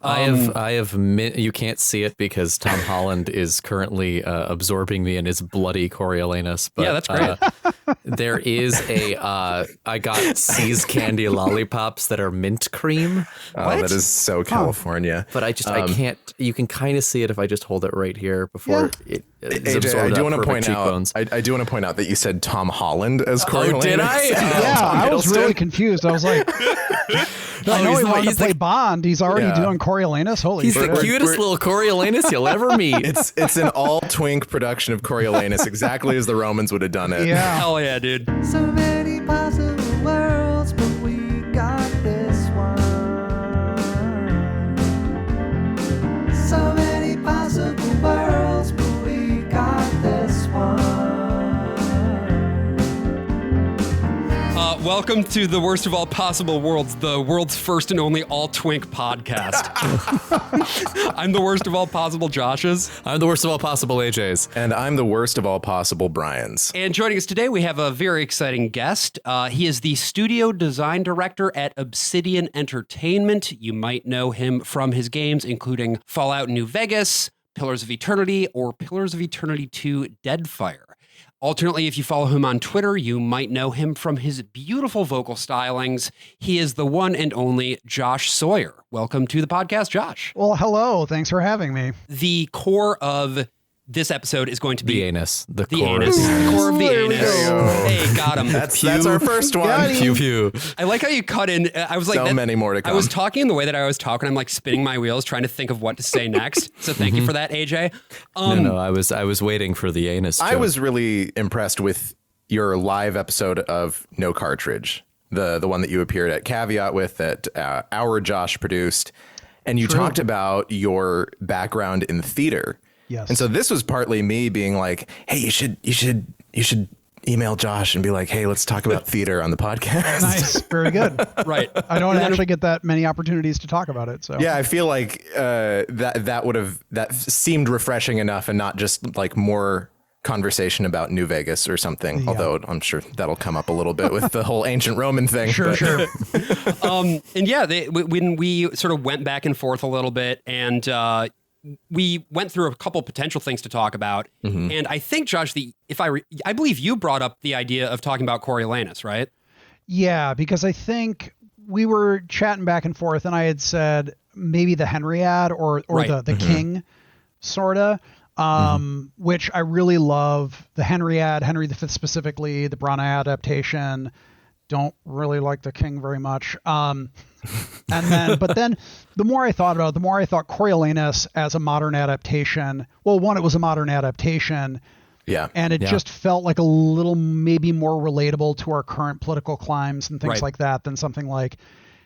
You can't see it because Tom Holland is currently absorbing me in his bloody Coriolanus. But, yeah, that's great. There is I got See's candy lollipops that are mint cream. Oh, that is so California. But I can't. You can kind of see it if I just hold it right here before it. AJ, I do want to point out. I do want to point out that you said Tom Holland as Coriolanus. Oh, did I? I was really confused. I was like, I know he wanted to play Bond. He's already doing Coriolanus. Holy He's shit. the cutest little Coriolanus you'll ever meet. It's an all twink production of Coriolanus, exactly as the Romans would have done it. Yeah. Hell yeah, dude. So many possible worlds, but we got this one. So many possible worlds, but we got this one. Welcome to the worst of all possible worlds, the world's first and only all twink podcast. I'm the worst of all possible Joshes. I'm the worst of all possible AJs. And I'm the worst of all possible Brians. And joining us today, we have a very exciting guest. He is the studio design director at Obsidian Entertainment. You might know him from his games, including Fallout New Vegas, Pillars of Eternity, or Pillars of Eternity 2 Deadfire. Alternately, if you follow him on Twitter, you might know him from his beautiful vocal stylings. He is the one and only Josh Sawyer. Welcome to the podcast, Josh. Well, hello. Thanks for having me. The core of this episode is going to be The anus. The the core. anus. The core of the There we anus. go. Hey, got him. That's our first one. Pew pew. I like how you cut in. I was like, So many more to come. I was talking in the way that I was talking. I'm like spinning my wheels, trying to think of what to say next. So thank you for that, AJ. No, I was waiting for the anus. I joke. was really impressed with your live episode of No Cartridge, the one that you appeared at Caveat with that our Josh produced, and you talked about your background in theater. Yes. And so this was partly me being like, hey, you should email Josh and be like, hey, let's talk about theater on the podcast. Nice. Very good. Right. I don't actually get that many opportunities to talk about it. So Yeah, I feel like that seemed refreshing enough and not just like more conversation about New Vegas or something. Yeah. Although I'm sure that'll come up a little bit with the whole ancient Roman thing. Sure. And yeah, when we sort of went back and forth a little bit, and we went through a couple potential things to talk about. Mm-hmm. And I think, Josh, I believe you brought up the idea of talking about Coriolanus, right? Yeah, because I think we were chatting back and forth, and I had said maybe the Henriad or Right. the King, sorta. Which I really love. The Henriad, Henry V specifically, the Brana adaptation. Don't really like the King very much. But then the more I thought about it, the more I thought Coriolanus as a modern adaptation. Well, one, it was a modern adaptation. Yeah. And it just felt like a little maybe more relatable to our current political climes and things Right. like that than something like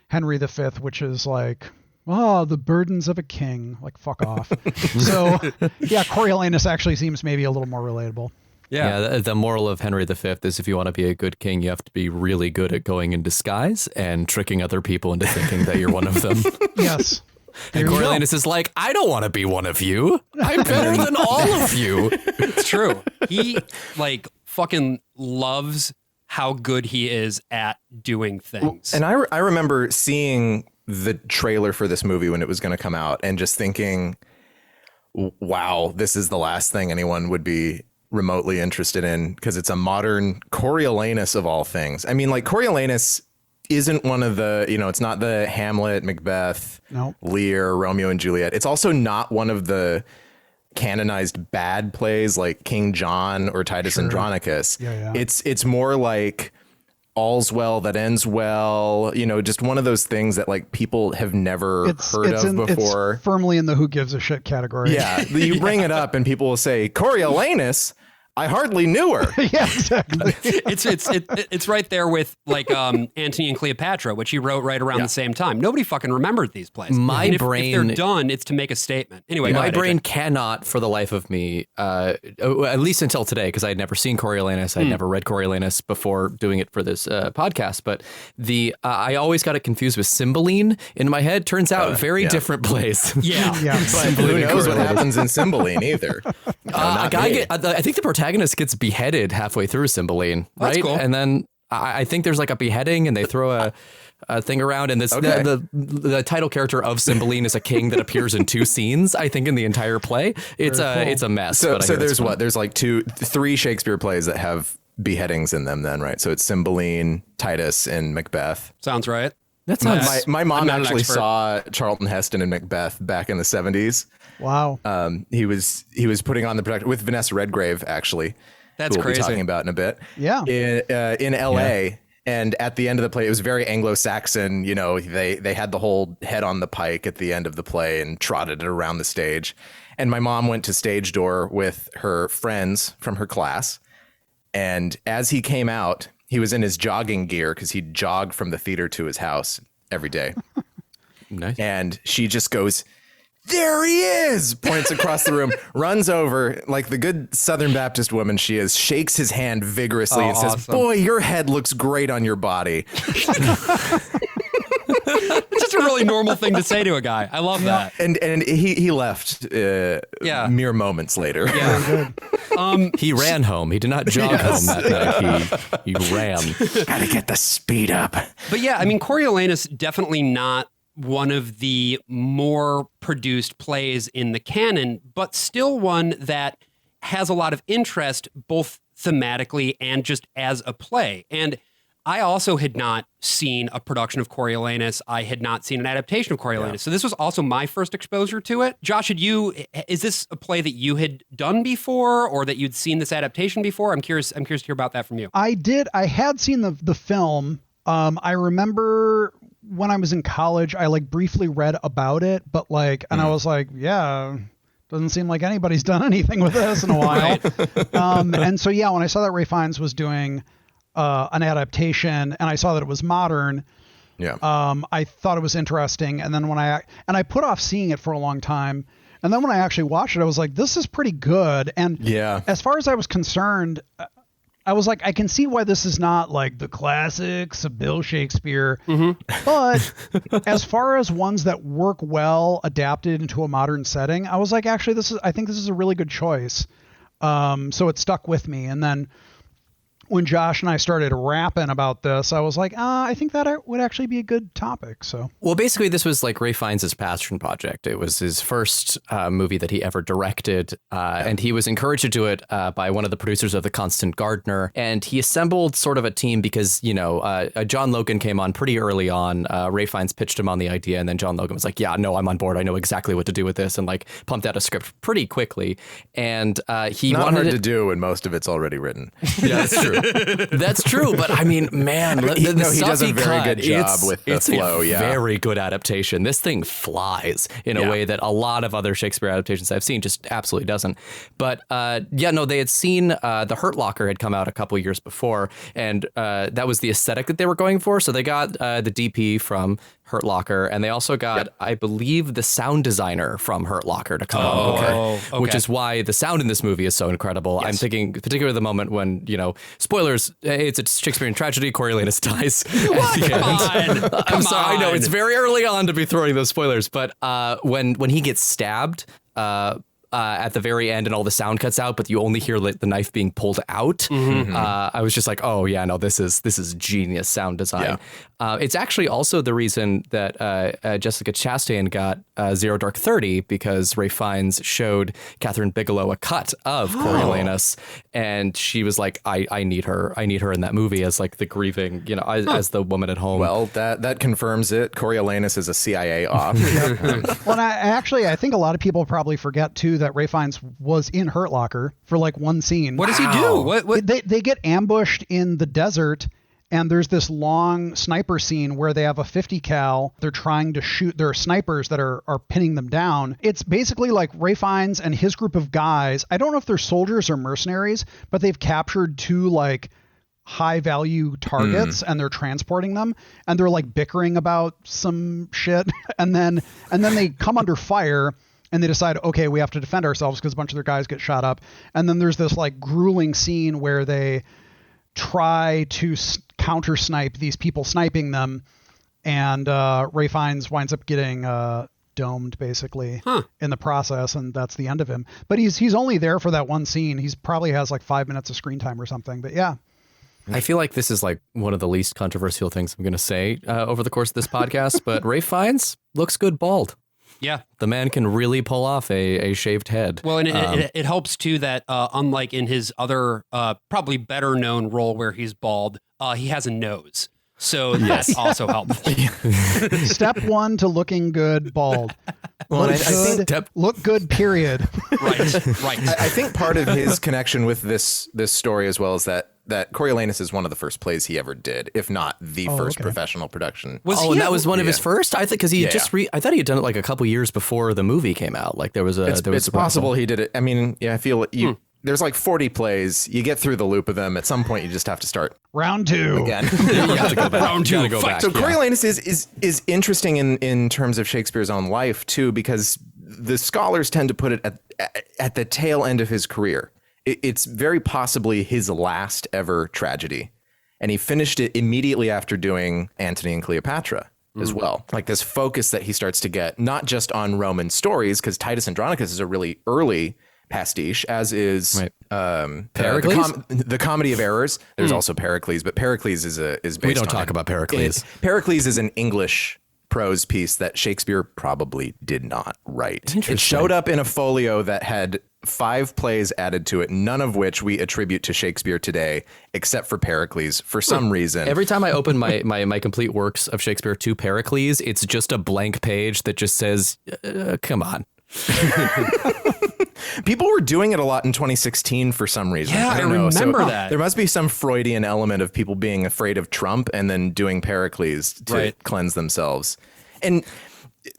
Henry V, which is like, oh, the burdens of a king. Like, fuck off. So, yeah, Coriolanus actually seems maybe a little more relatable. Yeah, the moral of Henry V is if you want to be a good king, you have to be really good at going in disguise and tricking other people into thinking that you're one of them. Yes. And Coriolanus is like, I don't want to be one of you. I'm better than all of you. It's true. He like fucking loves how good he is at doing things. And I remember seeing the trailer for this movie when it was going to come out and just thinking, wow, this is the last thing anyone would be remotely interested in, because it's a modern Coriolanus of all things. I mean, like, Coriolanus isn't one of the, it's not the Hamlet, Macbeth, Lear, Romeo and Juliet. It's also not one of the canonized bad plays like King John or Titus Andronicus. Yeah. It's more like All's Well That Ends Well, just one of those things that like people have never heard of before. It's firmly in the who gives a shit category. Yeah, you bring it up and people will say, Coriolanus? I hardly knew her. Yeah, exactly. It's right there with like Antony and Cleopatra, which he wrote right around the same time. Nobody fucking remembered these plays. My if brain, if they're done, it's to make a statement. Anyway, my brain cannot, for the life of me, at least until today, because I had never seen Coriolanus, I'd never read Coriolanus before doing it for this podcast. But I always got it confused with Cymbeline in my head. Turns out, very different plays. Yeah. But who knows what happens in Cymbeline either? I think the protagonist gets beheaded halfway through Cymbeline, right? That's cool. And then I think there's like a beheading, and they throw thing around, and this Okay. the title character of Cymbeline is a king that appears in 2 scenes, I think, in the entire play. It's a mess. So, but I hear it's there's fun. what? There's like 3 Shakespeare plays that have beheadings in them then, right? So it's Cymbeline, Titus, and Macbeth. Sounds right. That sounds My mom I'm not an actually expert. saw Charlton Heston and Macbeth back in the 70s. Wow. He was putting on the production with Vanessa Redgrave, actually. That's who we'll crazy. be talking about in a bit. Yeah. In L.A. And at the end of the play, it was very Anglo-Saxon. You know, they had the whole head on the pike at the end of the play and trotted it around the stage. And my mom went to stage door with her friends from her class. And as he came out, he was in his jogging gear because he'd jog from the theater to his house every day. nice. And she just goes, "There he is," points across the room, runs over like the good Southern Baptist woman she is, shakes his hand vigorously and says, awesome. "Boy, your head looks great on your body." It's just a really normal thing to say to a guy. I love that. And he left Yeah. mere moments later. Yeah. He ran home. He did not jog home that night. He ran. Gotta get the speed up. But yeah, I mean, Coriolanus definitely not one of the more produced plays in the canon, but still one that has a lot of interest, both thematically and just as a play. And I also had not seen a production of Coriolanus. I had not seen an adaptation of Coriolanus. So this was also my first exposure to it. Josh, is this a play that you had done before or that you'd seen this adaptation before? I'm curious to hear about that from you. I had seen the film. I remember when I was in college, I like briefly read about it, but like, and I was like, yeah, doesn't seem like anybody's done anything with this in a while. And so, yeah, when I saw that Ralph Fiennes was doing an adaptation and I saw that it was modern, Yeah. I thought it was interesting. And then when I put off seeing it for a long time. And then when I actually watched it, I was like, this is pretty good. And Yeah. as far as I was concerned, I was like, I can see why this is not like the classics of Bill Shakespeare. But as far as ones that work well adapted into a modern setting, I was like, actually, I think this is a really good choice. So it stuck with me. And then when Josh and I started rapping about this, I was like, I think that would actually be a good topic. So, Well, basically, this was like Ralph Fiennes' passion project. It was his first movie that he ever directed, and he was encouraged to do it by one of the producers of The Constant Gardener. And he assembled sort of a team because, John Logan came on pretty early on. Ralph Fiennes pitched him on the idea, and then John Logan was like, yeah, no, I'm on board. I know exactly what to do with this, and like pumped out a script pretty quickly. And he Not wanted hard it to do when most of it's already written. Yeah, that's true. That's true. But I mean, man, He the does stuff a he very cut, good job it's- with the it's flow, a yeah. very good adaptation. This thing flies in a way that a lot of other Shakespeare adaptations I've seen just absolutely doesn't. But they had seen The Hurt Locker had come out a couple years before, and that was the aesthetic that they were going for. So they got the DP from Hurt Locker, and they also got, I believe, the sound designer from Hurt Locker to come on board, okay. which is why the sound in this movie is so incredible. I'm thinking, particularly the moment when, spoilers, it's a Shakespearean tragedy, Coriolanus dies. At the end. I'm sorry, I know it's very early on to be throwing those spoilers, but when he gets stabbed, at the very end and all the sound cuts out, but you only hear the knife being pulled out. I was just like, oh yeah, no, this is genius sound design. It's actually also the reason that Jessica Chastain got Zero Dark 30, because Ralph Fiennes showed Catherine Bigelow a cut of Coriolanus, and she was like, I need her in that movie as like the grieving, as the woman at home. Well, that confirms it. Coriolanus is a CIA op. well, and I think a lot of people probably forget too that Ralph Fiennes was in Hurt Locker for like one scene. What does he do? What? They get ambushed in the desert, and there's this long sniper scene where they have a 50 cal. They're trying to shoot. There are snipers that are pinning them down. It's basically like Ralph Fiennes and his group of guys. I don't know if they're soldiers or mercenaries, but they've captured 2 like high value targets and they're transporting them, and they're like bickering about some shit. and then they come under fire. And they decide, okay, we have to defend ourselves because a bunch of their guys get shot up. And then there's this like grueling scene where they try to counter snipe these people sniping them. And Ralph Fiennes winds up getting domed basically in the process. And that's the end of him. But he's only there for that one scene. He's probably has like 5 minutes of screen time or something. But yeah. I feel like this is like one of the least controversial things I'm going to say over the course of this podcast, but Ralph Fiennes looks good bald. Yeah. The man can really pull off a shaved head. Well, and it helps, too, that unlike in his other, probably better known role where he's bald, he has a nose. So that's also helpful. Step one to looking good bald. Well, Look good, period. Right. I think part of his connection with this story as well is that Coriolanus is one of the first plays he ever did, if not the first professional production. And that was one of his first? I think because he I thought he had done it like a couple years before the movie came out. Like there was It's possible he did it. I mean, I feel there's like 40 plays. You get through the loop of them. At some point, you just have to start round two again. You have to go back. Round two. Go back. So Coriolanus is interesting in terms of Shakespeare's own life too, because the scholars tend to put it at the tail end of his career. It's very possibly his last ever tragedy, and he finished it immediately after doing Antony and Cleopatra as well. Like this focus that he starts to get not just on Roman stories, because Titus Andronicus is a really early pastiche, as is Pericles? the Comedy of Errors. There's also Pericles, but Pericles is based We don't on talk about Pericles. Pericles is an English prose piece that Shakespeare probably did not write. It showed up in a folio that had 5 plays added to it, none of which we attribute to Shakespeare today, except for Pericles for some reason. Every time I open my complete works of Shakespeare to Pericles, it's just a blank page that just says, come on. People were doing it a lot in 2016 for some reason. Yeah, I don't know. remember that. There must be some Freudian element of people being afraid of Trump and then doing Pericles to cleanse themselves. And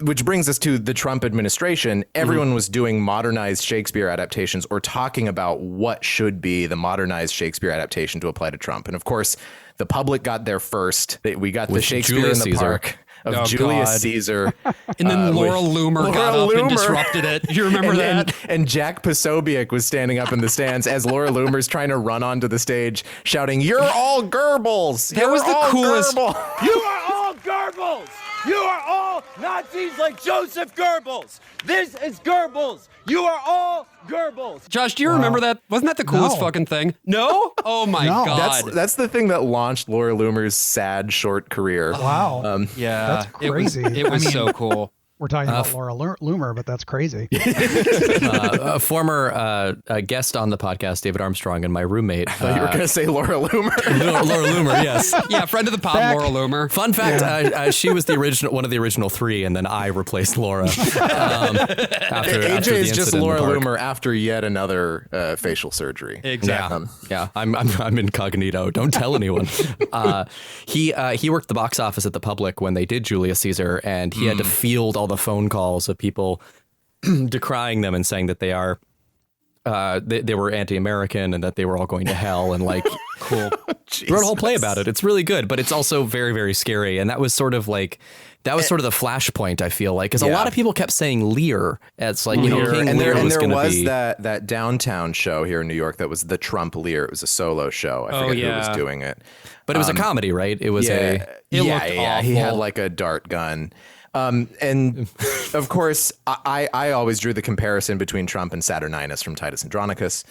which brings us to the Trump administration. Everyone was doing modernized Shakespeare adaptations or talking about what should be the modernized Shakespeare adaptation to apply to Trump. And of course, the public got there first. We got the Shakespeare Julius in the Caesar. Park of Julius Caesar. And then Laura Loomer got up and disrupted it. You remember that? And Jack Posobiec was standing up in the stands as Laura Loomer's trying to run onto the stage shouting, "You're all Goebbels! That was the coolest. You are all Goebbels! You are all Nazis like Joseph Goebbels! This is Goebbels! You are all Goebbels!" Josh, do you remember that? Wasn't that the coolest fucking thing? No? Oh my God. That's the thing that launched Laura Loomer's sad short career. Wow. Yeah. That's crazy. It was so cool. We're talking about Laura Loomer, but that's crazy. A former guest on the podcast, David Armstrong, and my roommate. I thought you were going to say Laura Loomer. Laura Loomer, yes. Yeah, friend of the pod, Laura Loomer. Fun fact: she was one of the original 3, and then I replaced Laura. After AJ the is just incident in Laura the park. Loomer after yet another facial surgery. Exactly. Yeah, I'm incognito. Don't tell anyone. He worked the box office at the Public when they did Julius Caesar, and he had to field all the phone calls of people decrying them and saying that they are they were anti-American and that they were all going to hell and like cool. He wrote a whole play about it. It's really good, but it's also very, very scary. And that was sort of the flashpoint, I feel like, because a lot of people kept saying Lear. It's like, King Lear was going to be. that downtown show here in New York that was the Trump Lear. It was a solo show. I forget who was doing it. But it was a comedy, right? It was It looked awful. He had like a dart gun. And of course, I always drew the comparison between Trump and Saturninus from Titus Andronicus.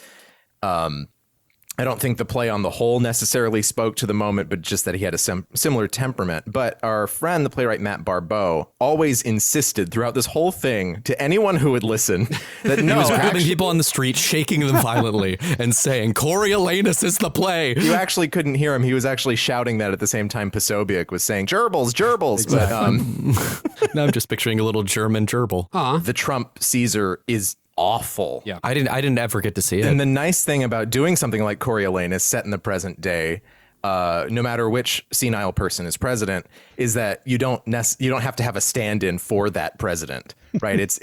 I don't think the play on the whole necessarily spoke to the moment, but just that he had a similar temperament. But our friend, the playwright Matt Barbeau, always insisted throughout this whole thing to anyone who would listen that He was grabbing people on the street, shaking them violently, and saying, "Coriolanus is the play." You actually couldn't hear him. He was actually shouting that at the same time Posobiec was saying, "Gerbils, gerbils." Exactly. But now I'm just picturing a little German gerbil. the Trump Caesar is awful. Yeah. I didn't ever get to see it. And the nice thing about doing something like Coriolanus set in the present day, no matter which senile person is president, is that you don't have to have a stand-in for that president, right? It's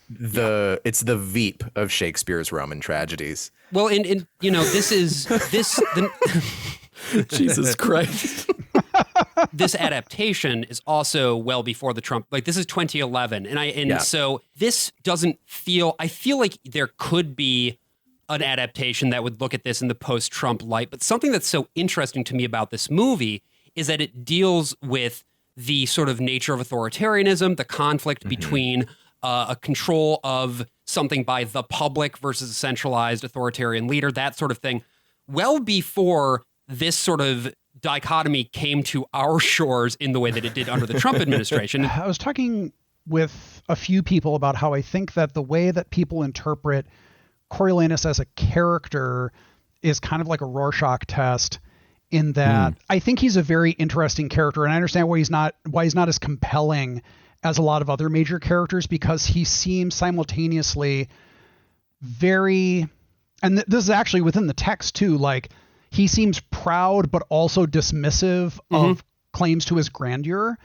the Veep of Shakespeare's Roman tragedies. Well, and this is Jesus Christ. this adaptation is also well before the Trump, like this is 2011. So this doesn't feel, I feel like there could be an adaptation that would look at this in the post-Trump light. But something that's so interesting to me about this movie is that it deals with the sort of nature of authoritarianism, the conflict between a control of something by the public versus a centralized authoritarian leader, that sort of thing, well before this sort of dichotomy came to our shores in the way that it did under the Trump administration. I was talking with a few people about how I think that the way that people interpret Coriolanus as a character is kind of like a Rorschach test, in that I think he's a very interesting character, and I understand why he's not as compelling as a lot of other major characters, because he seems simultaneously very, and this is actually within the text too, like he seems proud but also dismissive of claims to his grandeur.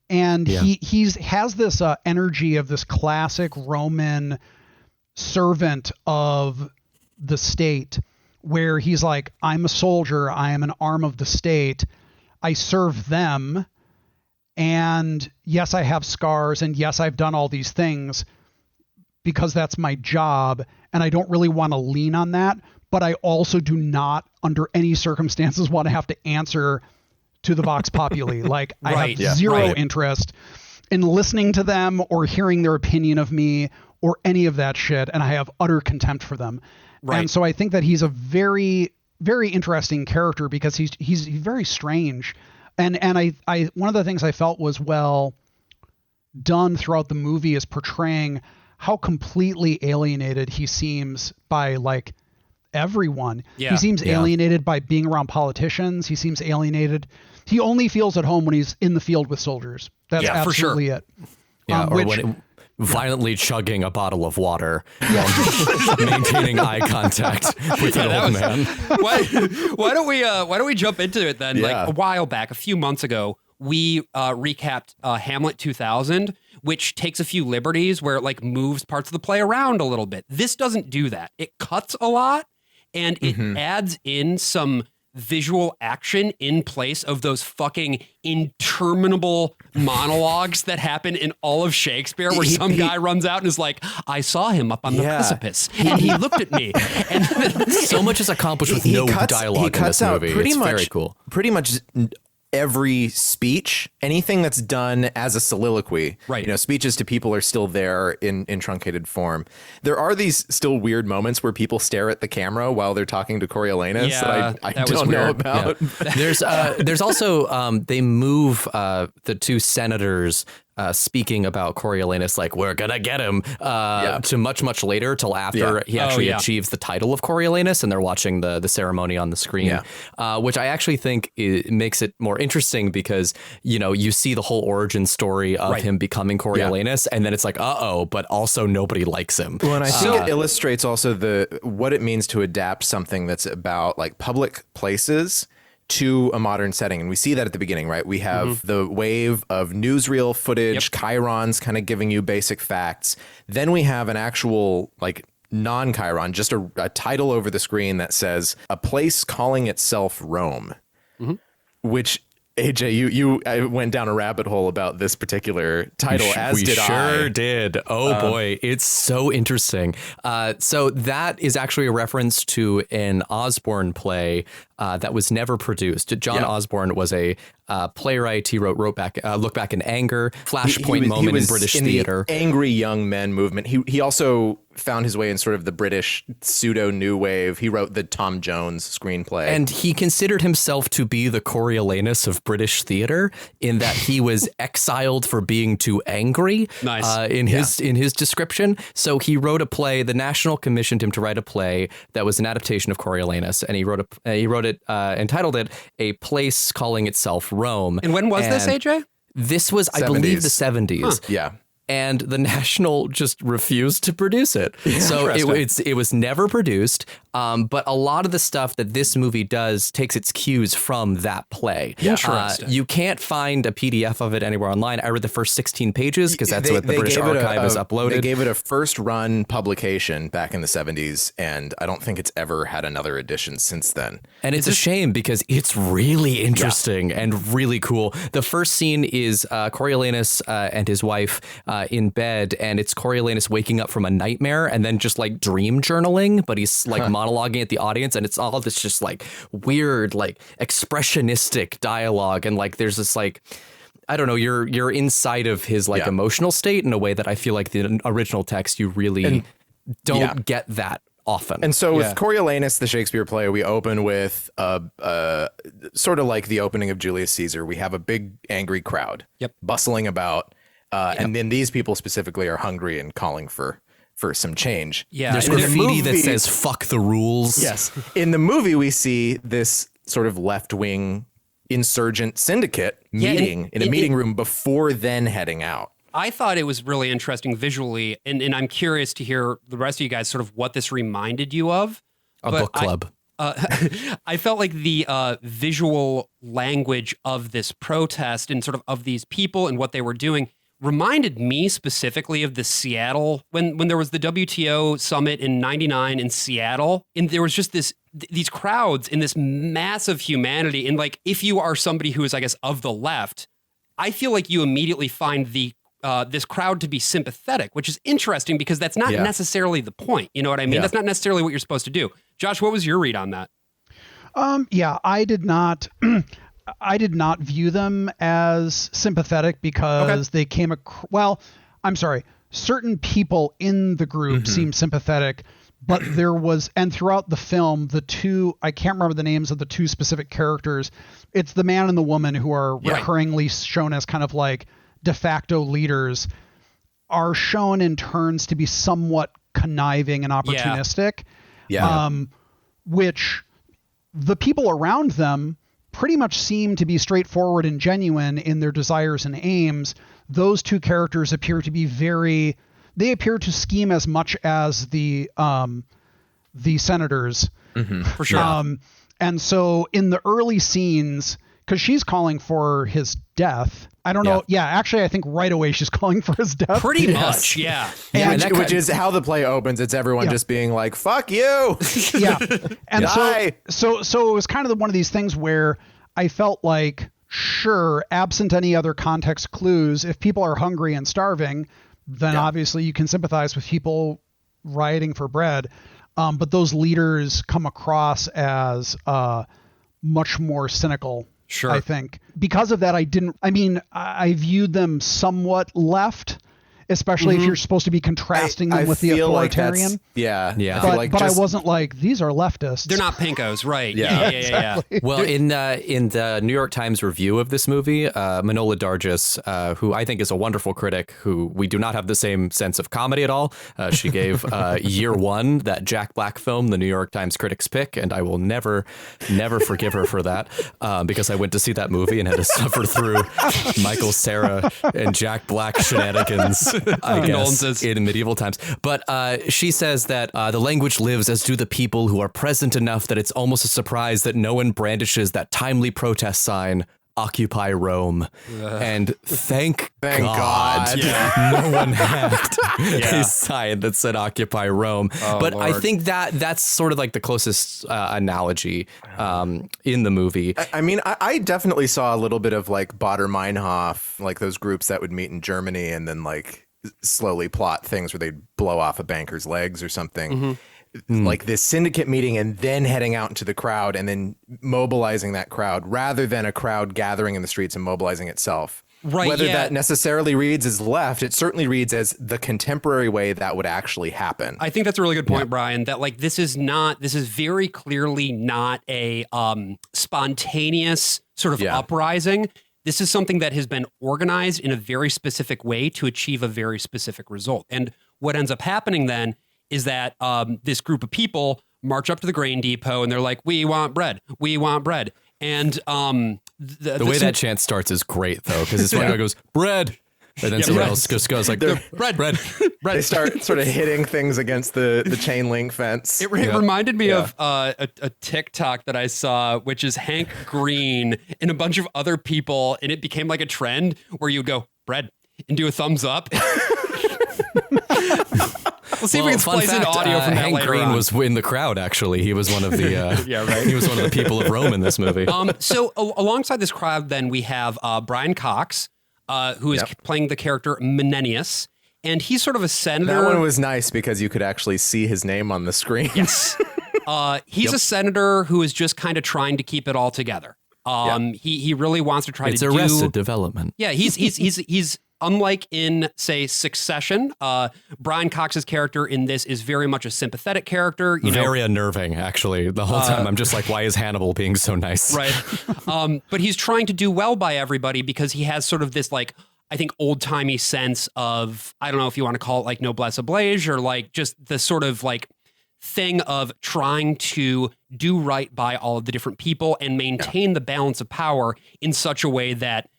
And he has this energy of this classic Roman servant of the state, where he's like, I'm a soldier, I am an arm of the state, I serve them, and yes, I have scars, and yes, I've done all these things because that's my job, and I don't really want to lean on that, but I also do not, under any circumstances, want to have to answer to the Vox Populi. Like, I have zero interest in listening to them or hearing their opinion of me or any of that shit, and I have utter contempt for them. And so I think that he's a very, very interesting character, because he's very strange. And I one of the things I felt was well done throughout the movie is portraying how completely alienated he seems by like everyone. He seems alienated by being around politicians. He seems alienated. He only feels at home when he's in the field with soldiers. That's absolutely it. Violently chugging a bottle of water while maintaining eye contact with an old man. Why don't we jump into it then? Like a while back, a few months ago, we recapped Hamlet 2000, which takes a few liberties where it like moves parts of the play around a little bit. This doesn't do that. It cuts a lot, and it adds in some visual action in place of those fucking interminable monologues that happen in all of Shakespeare, where some guy runs out and is like, I saw him up on the precipice and he looked at me. And so much is accomplished with no dialogue in this movie. It's very cool. Pretty much every speech, anything that's done as a soliloquy, you know, speeches to people are still there in truncated form. There are these still weird moments where people stare at the camera while they're talking to Coriolanus that I don't know about. There's also they move the two senators speaking about Coriolanus, like, we're gonna get him, to much later, till after he actually achieves the title of Coriolanus, and they're watching the ceremony on the screen, which I actually think it makes it more interesting, because, you know, you see the whole origin story of him becoming Coriolanus, and then it's like, but also nobody likes him. Well, and I think it illustrates also what it means to adapt something that's about like public places to a modern setting. And we see that at the beginning, right? We have the wave of newsreel footage, chyrons kind of giving you basic facts. Then we have an actual like non-chyron, just a title over the screen that says a place calling itself Rome, which AJ, I went down a rabbit hole about this particular title, we sure did. Oh boy, it's so interesting. So that is actually a reference to an Osborne play that was never produced. John Osborne was a playwright. He wrote Look Back in Anger, Flashpoint moment in British theater. The angry young men movement. He also found his way in sort of the British pseudo new wave. He wrote the Tom Jones screenplay. And he considered himself to be the Coriolanus of British theater, in that he was exiled for being too angry in his description. So he wrote a play. The National commissioned him to write a play that was an adaptation of Coriolanus, and he wrote it entitled it A Place Calling Itself Rome. And when was this, AJ? This was, 70s. I believe, the 70s. Yeah. And the National just refused to produce it. So it was never produced. But a lot of the stuff that this movie does takes its cues from that play. Interesting. You can't find a PDF of it anywhere online. I read the first 16 pages because that's what the British Archive has uploaded. They gave it a first run publication back in the 70s, and I don't think it's ever had another edition since then. And it's a shame, because it's really interesting and really cool. The first scene is Coriolanus and his wife in bed, and it's Coriolanus waking up from a nightmare and then just like dream journaling, but he's like monologuing at the audience, and it's all this just like weird, like expressionistic dialogue, and like there's this like, I don't know, you're inside of his like emotional state in a way that I feel like the original text you really don't get that often. And so with Coriolanus, the Shakespeare play, we open with sort of like the opening of Julius Caesar. We have a big angry crowd bustling about. And then these people specifically are hungry and calling for some change. Yeah. There's graffiti that says "fuck the rules." Yes. In the movie, we see this sort of left-wing insurgent syndicate meeting in a meeting room before then heading out. I thought it was really interesting visually, and I'm curious to hear the rest of you guys sort of what this reminded you of. A book club. I felt like the visual language of this protest and sort of these people and what they were doing reminded me specifically of the Seattle, when there was the WTO summit in '99 in Seattle, and there was just these crowds and this massive humanity. And like, if you are somebody who is, I guess, of the left, I feel like you immediately find this crowd to be sympathetic, which is interesting because that's not necessarily the point. You know what I mean? Yeah. That's not necessarily what you're supposed to do. Josh, what was your read on that? I did not. I did not view them as sympathetic because they came certain people in the group seemed sympathetic, but there was, and throughout the film, I can't remember the names of the two specific characters. It's the man and the woman who are recurringly shown as kind of like de facto leaders, are shown in turns to be somewhat conniving and opportunistic. Which the people around them pretty much seem to be straightforward and genuine in their desires and aims. Those two characters appear to be they appear to scheme as much as the senators. For sure. And so in the early scenes, because she's calling for his death. I don't know. Yeah, actually, I think right away she's calling for his death. Pretty much, yeah. Which is how the play opens. It's everyone just being like, "Fuck you." Yeah, and so it was kind of one of these things where I felt like, sure, absent any other context clues, if people are hungry and starving, then obviously you can sympathize with people rioting for bread. But those leaders come across as much more cynical. Sure. I think because of that, I viewed them somewhat left, especially if you're supposed to be contrasting them with the authoritarian. Like I wasn't like, these are leftists. They're not pinkos, right? Exactly. Well, in the New York Times review of this movie, Manola Dargis, who I think is a wonderful critic, who we do not have the same sense of comedy at all. She gave Year One, that Jack Black film, the New York Times critics pick, and I will never forgive her for that, because I went to see that movie and had to suffer through Michael Cera and Jack Black shenanigans, I guess, in medieval times. But she says that the language lives as do the people who are present enough that it's almost a surprise that no one brandishes that timely protest sign, Occupy Rome. And thank God. No one had a sign that said Occupy Rome. But Lord. I think that's sort of like the closest analogy in the movie. I definitely saw a little bit of like Baader Meinhof, like those groups that would meet in Germany and then like slowly plot things where they'd blow off a banker's legs or something. Like this syndicate meeting and then heading out into the crowd and then mobilizing that crowd rather than a crowd gathering in the streets and mobilizing itself. Right. Whether that necessarily reads as left, it certainly reads as the contemporary way that would actually happen. I think that's a really good point, Brian, that like this is very clearly not a spontaneous sort of uprising. This is something that has been organized in a very specific way to achieve a very specific result. And what ends up happening then is that this group of people march up to the grain depot and they're like, we want bread. We want bread. And the way that chant starts is great, though, because it's when it goes, bread. And then someone else just goes like, bread. They start sort of hitting things against the chain link fence. It reminded me of a TikTok that I saw, which is Hank Green and a bunch of other people. And it became like a trend where you go, bread, and do a thumbs up. We'll see if we can splice in audio from that Hank later Green on. was in the crowd, actually. He was one of the He was one of the people of Rome in this movie. So alongside this crowd, then we have Brian Cox, who is playing the character Menenius, and he's sort of a senator. That one was nice because you could actually see his name on the screen. Yes. He's a senator who is just kind of trying to keep it all together. He really wants to try it's to do... Arrested Development. Yeah, he's unlike in, say, Succession, Brian Cox's character in this is very much a sympathetic character. Very unnerving, actually. The whole time I'm just like, why is Hannibal being so nice? Right. But he's trying to do well by everybody because he has sort of this, like, I think, old-timey sense of, I don't know if you want to call it like noblesse oblige or like just the sort of like thing of trying to do right by all of the different people and maintain the balance of power in such a way that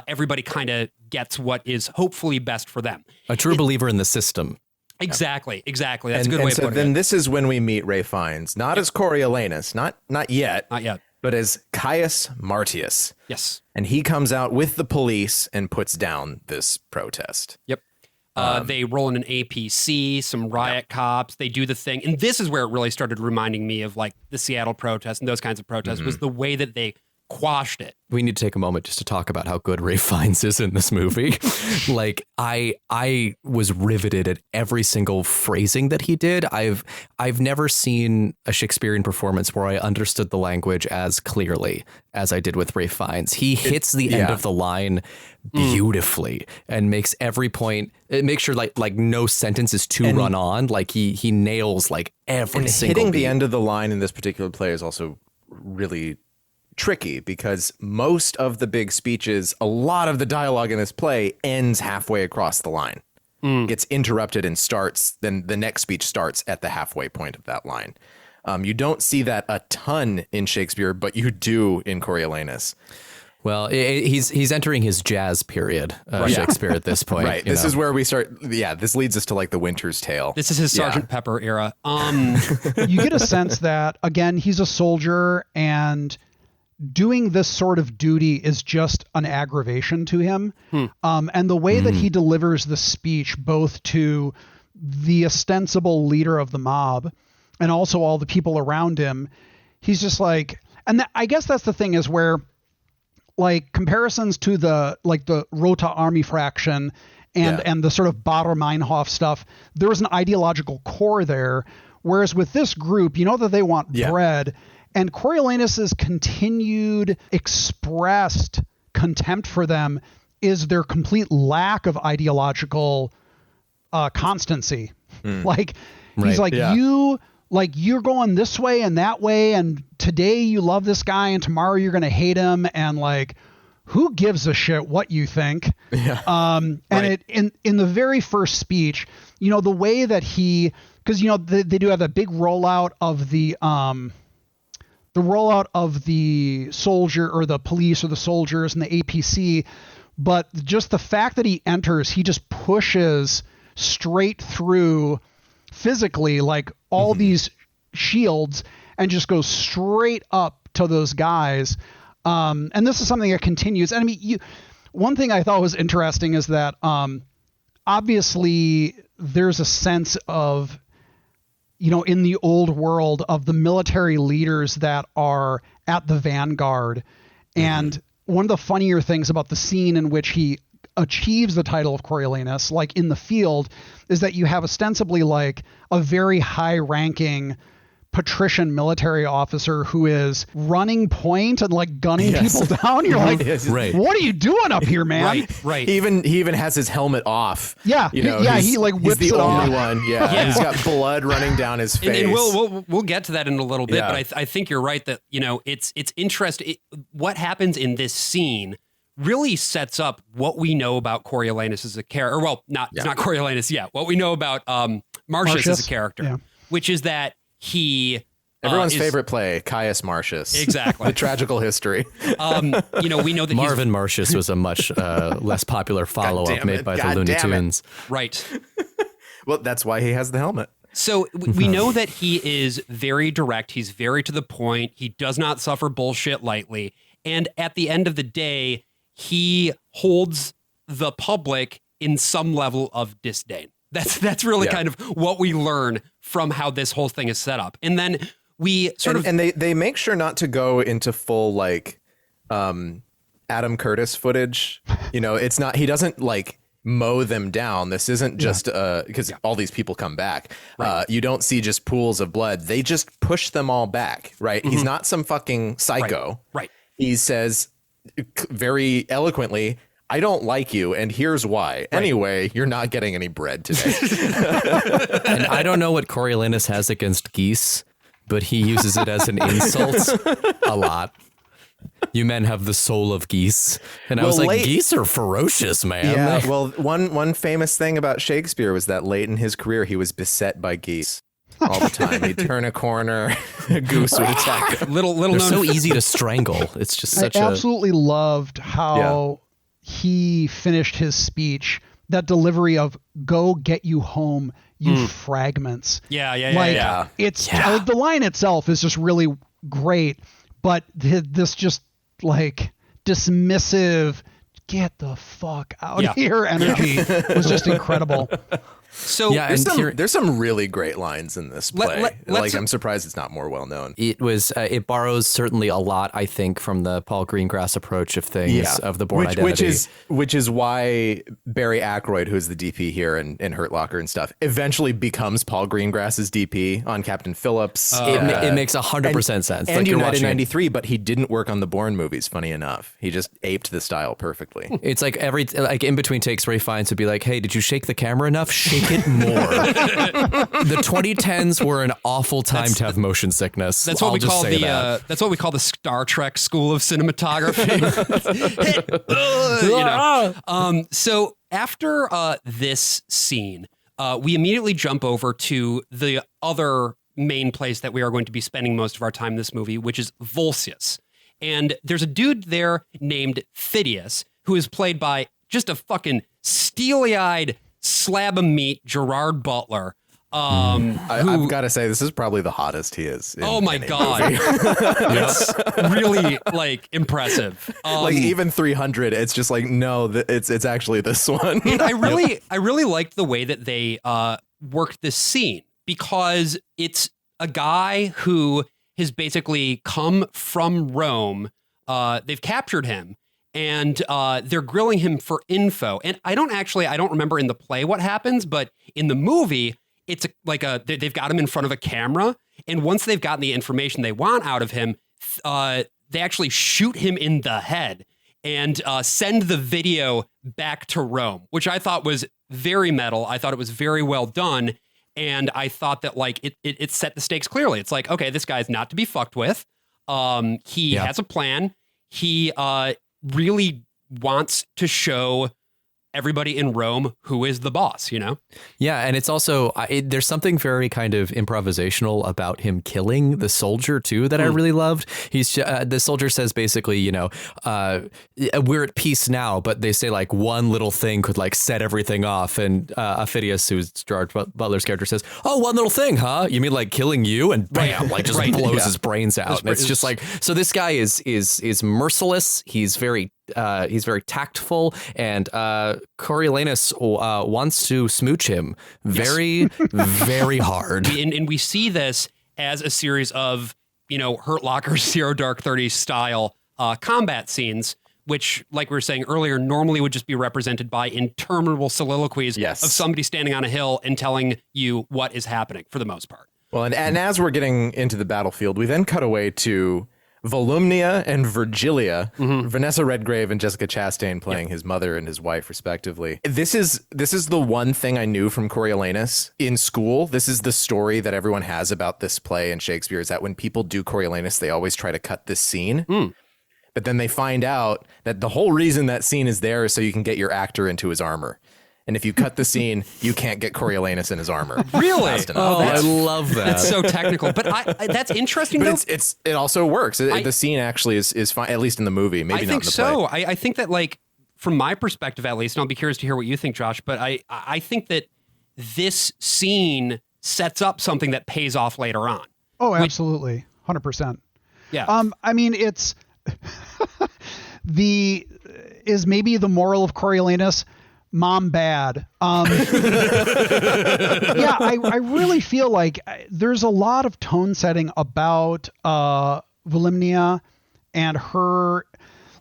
everybody kind of gets what is hopefully best for them. A true believer in the system. Exactly. That's a good way of so putting then it. this is when we meet Ralph Fiennes, not as Coriolanus, not yet. Not yet. But as Caius Marcius. Yes. And he comes out with the police and puts down this protest. Yep. They roll in an APC, some riot cops. They do the thing. And this is where it really started reminding me of like the Seattle protests and those kinds of protests was the way that they quashed it. We need to take a moment just to talk about how good Ralph Fiennes is in this movie. Like I was riveted at every single phrasing that he did. I've never seen a Shakespearean performance where I understood the language as clearly as I did with Ralph Fiennes. He hits the end of the line beautifully and makes every point. It makes sure like no sentence is too run on. Like he nails like every single hitting beat. the end of the line in this particular play is also really tricky because most of the big speeches, a lot of the dialogue in this play ends halfway across the line, gets interrupted and starts. Then the next speech starts at the halfway point of that line. You don't see that a ton in Shakespeare, but you do in Coriolanus. Well, he's entering his jazz period, Shakespeare at this point. Right. This is where we start. Yeah. This leads us to like the Winter's Tale. This is his Sergeant Pepper era. You get a sense that, again, he's a soldier and doing this sort of duty is just an aggravation to him. And the way that he delivers the speech, both to the ostensible leader of the mob and also all the people around him, he's just like, and I guess that's the thing is where like comparisons to the Rota army fraction and the sort of Baader Meinhof stuff, there was an ideological core there. Whereas with this group, you know that they want bread. And Coriolanus's continued expressed contempt for them is their complete lack of ideological constancy. Like he's like, you're going this way and that way, and today you love this guy and tomorrow you're going to hate him, and like, who gives a shit what you think? And it in the very first speech, you know, the way that because you know they do have that big rollout of the soldier or the police or the soldiers and the APC, but just the fact that he enters, he just pushes straight through physically like all these shields and just goes straight up to those guys. And this is something that continues. And I mean, one thing I thought was interesting is that obviously there's a sense of, you know, in the old world of the military leaders that are at the vanguard. And one of the funnier things about the scene in which he achieves the title of Coriolanus, like in the field, is that you have ostensibly like a very high ranking patrician military officer who is running point and like gunning people down. You're like, what are you doing up here, man? Right. He even has his helmet off. Yeah. You know, he like whips he's the it only off. one. Yeah. He's got blood running down his face. And we'll get to that in a little bit, but I think you're right that, you know, it's interesting. What happens in this scene really sets up what we know about Coriolanus as a character. Well, it's not Coriolanus yet. What we know about Marcius as a character, which is that he everyone's favorite play, Caius Marcius. Exactly. The tragical history. You know, we know that Marvin Marcius was a much less popular follow-up made by the Looney Tunes. Right. Well, that's why he has the helmet. So we know that he is very direct. He's very to the point. He does not suffer bullshit lightly. And at the end of the day, he holds the public in some level of disdain. That's really kind of what we learn from how this whole thing is set up. And then we and they make sure not to go into full like Adam Curtis footage. You know, it's not, he doesn't like mow them down. This isn't just because all these people come back. You don't see just pools of blood. They just push them all back, right? He's not some fucking psycho. Right. He says very eloquently, I don't like you, and here's why. Anyway, you're not getting any bread today. And I don't know what Coriolanus has against geese, but he uses it as an insult a lot. You men have the soul of geese. And I was like, geese are ferocious, man. Yeah, well, one famous thing about Shakespeare was that late in his career, he was beset by geese all the time. He'd turn a corner, a goose would attack him. They're so easy to strangle. It's just such I absolutely loved how he finished his speech. That delivery of "Go get you home, you fragments." Yeah. It's like the line itself is just really great, but this just like dismissive, get the fuck out of here energy was just incredible. So there's some really great lines in this play. I'm surprised it's not more well known. It was it borrows certainly a lot, I think, from the Paul Greengrass approach of things of the Bourne identity, which is why Barry Ackroyd, who's the DP here in Hurt Locker and stuff, eventually becomes Paul Greengrass's DP on Captain Phillips. It makes 100% sense. And like United 93, but he didn't work on the Bourne movies. Funny enough, he just aped the style perfectly. It's like in between takes, Ray Fiennes would be like, "Hey, did you shake the camera enough? Shake it more." The 2010s were an awful time to have motion sickness. That's what we call that's what we call the Star Trek school of cinematography. So after this scene, we immediately jump over to the other main place that we are going to be spending most of our time in this movie, which is Volsius. And there's a dude there named Phidias, who is played by just a fucking steely-eyed slab of meat Gerard Butler. I've got to say, this is probably the hottest he is. Oh my God. It's really like impressive. Like even 300, it's just like, no, it's actually this one. And I really liked the way that they worked this scene, because it's a guy who has basically come from Rome. They've captured him. And they're grilling him for info. And I don't remember in the play what happens, but in the movie, it's they've got him in front of a camera. And once they've gotten the information they want out of him, they actually shoot him in the head and send the video back to Rome, which I thought was very metal. I thought it was very well done. And I thought that it set the stakes clearly. It's like, okay, this guy's not to be fucked with. He has a plan. He really wants to show everybody in Rome who is the boss, you know? Yeah, and it's also, there's something very kind of improvisational about him killing the soldier, too, that I really loved. He's the soldier says basically, you know, we're at peace now, but they say like one little thing could like set everything off. And Phidias, who's Gerard Butler's character, says, "Oh, one little thing, huh? You mean like killing you?" And bam, like just blows his brains out. And it's just like, so this guy is merciless. He's very tactful, and Coriolanus wants to smooch him very, very hard. And we see this as a series of, you know, Hurt Locker Zero Dark 30 style combat scenes, which, like we were saying earlier, normally would just be represented by interminable soliloquies of somebody standing on a hill and telling you what is happening for the most part. Well, and as we're getting into the battlefield, we then cut away to Volumnia and Virgilia, Vanessa Redgrave and Jessica Chastain playing his mother and his wife, respectively. This is the one thing I knew from Coriolanus in school. This is the story that everyone has about this play and Shakespeare, is that when people do Coriolanus, they always try to cut this scene. But then they find out that the whole reason that scene is there is so you can get your actor into his armor. And if you cut the scene, you can't get Coriolanus in his armor. Really? Oh, I love that. That's so technical, but I that's interesting. But it also works. The scene actually is fine, at least in the movie. Maybe not in the play. I think that, like, from my perspective at least, and I'll be curious to hear what you think, Josh. But I think that this scene sets up something that pays off later on. Oh, absolutely, 100%. Yeah. I mean, it's maybe the moral of Coriolanus. Mom bad. Yeah, I really feel like there's a lot of tone setting about Volumnia and her.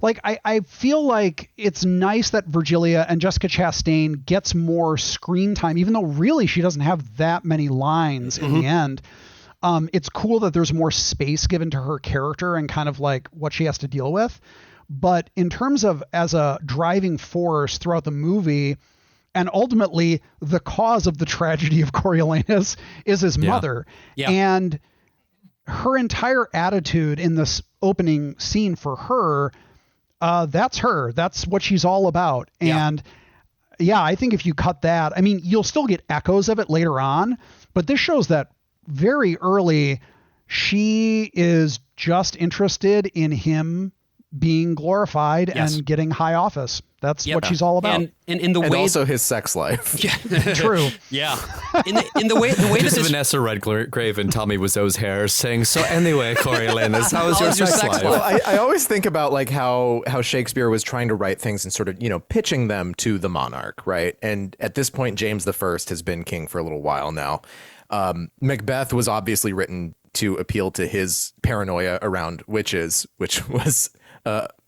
Like, I feel like it's nice that Virgilia and Jessica Chastain gets more screen time, even though really she doesn't have that many lines in the end. It's cool that there's more space given to her character and kind of like what she has to deal with. But in terms of as a driving force throughout the movie, and ultimately the cause of the tragedy of Coriolanus is his mother. Yeah. And her entire attitude in this opening scene for her, that's her. That's what she's all about. Yeah. And yeah, I think if you cut that, I mean, you'll still get echoes of it later on, but this shows that very early she is just interested in him being glorified and getting high office. That's what she's all about. And in the And way also his sex life. True. Yeah. In the way that Just this Vanessa Redgrave and Tommy Wiseau's hair saying, so anyway, Coriolanus, how was your sex life? Well, I always think about like how Shakespeare was trying to write things and sort of, pitching them to the monarch, right? And at this point, James I has been king for a little while now. Macbeth was obviously written to appeal to his paranoia around witches, which was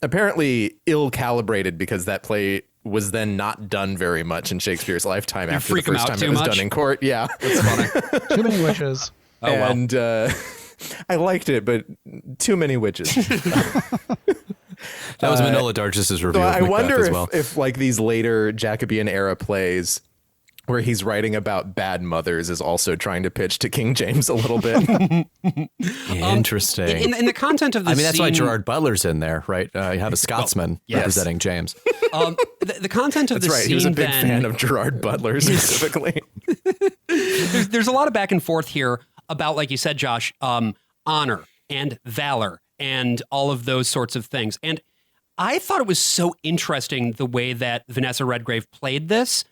apparently ill-calibrated because that play was then not done very much in Shakespeare's lifetime after the freak him first out time too it was much? done in court. Yeah. That's funny. Too many witches. Oh, well. And I liked it, but too many witches. That was Manola Dargis's review So of I Macbeth wonder as well. if like these later Jacobean era plays where he's writing about bad mothers is also trying to pitch to King James a little bit. Interesting. In the content of the I mean, that's why scene- Gerard Butler's in there, right? You have a Scotsman yes. representing James. The content of That's the right. scene He was a big then, fan of Gerard Butler specifically. there's a lot of back and forth here about, like you said, Josh, honor and valor and all of those sorts of things. And I thought it was so interesting the way that Vanessa Redgrave played this,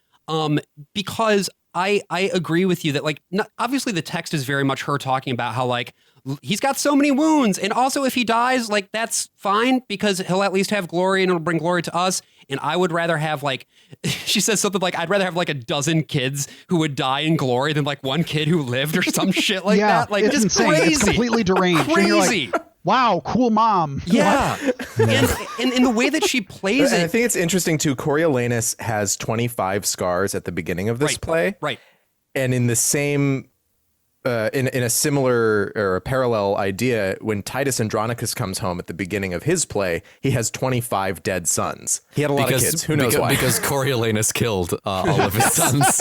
because I agree with you that, like, obviously the text is very much her talking about how, like, he's got so many wounds, and also if he dies, like, that's fine because he'll at least have glory and it'll bring glory to us. And I would rather have, like, she says something like, I'd rather have like a dozen kids who would die in glory than like one kid who lived or some shit like Yeah, that. Like, it's just insane. crazy. It's completely deranged. And you're like, Crazy. wow, cool mom. Yeah. And in the way that she plays And I it. think it's interesting too. Coriolanus has 25 scars at the beginning of this play. Right. And in the same, in a similar or a parallel idea, when Titus Andronicus comes home at the beginning of his play, he has 25 dead sons. He had a lot of kids. Who knows why? Because Coriolanus killed all of his sons.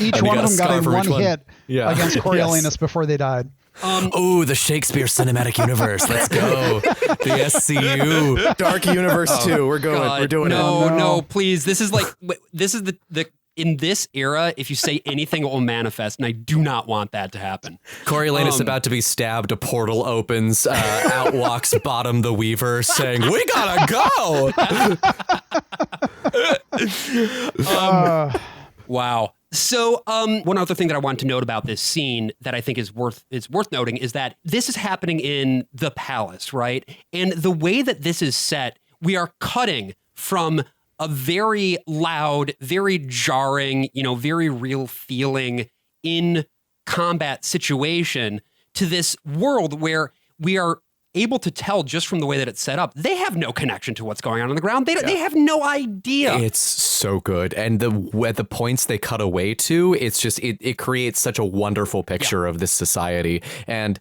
Each And he one got of a them got scar in for one each one. hit Yeah. against Coriolanus before they died. Oh, the Shakespeare Cinematic Universe. Let's go. The SCU. Dark Universe 2. We're going. God, We're doing it. no, please. This is like, this is the in this era, if you say anything, it will manifest, and I do not want that to happen. Coriolanus about to be stabbed. A portal opens. Out walks Bottom the Weaver saying, "We gotta go." Wow. So, one other thing that I want to note about this scene that I think is worth noting is that this is happening in the palace, right? And the way that this is set, we are cutting from a very loud, very jarring, very real feeling in combat situation to this world where we are able to tell just from the way that it's set up, they have no connection to what's going on the ground. They have no idea. It's so good. And at the points they cut away to, it's just, it creates such a wonderful picture of this society. And,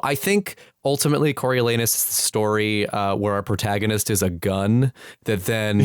I think ultimately Coriolanus' story where our protagonist is a gun that then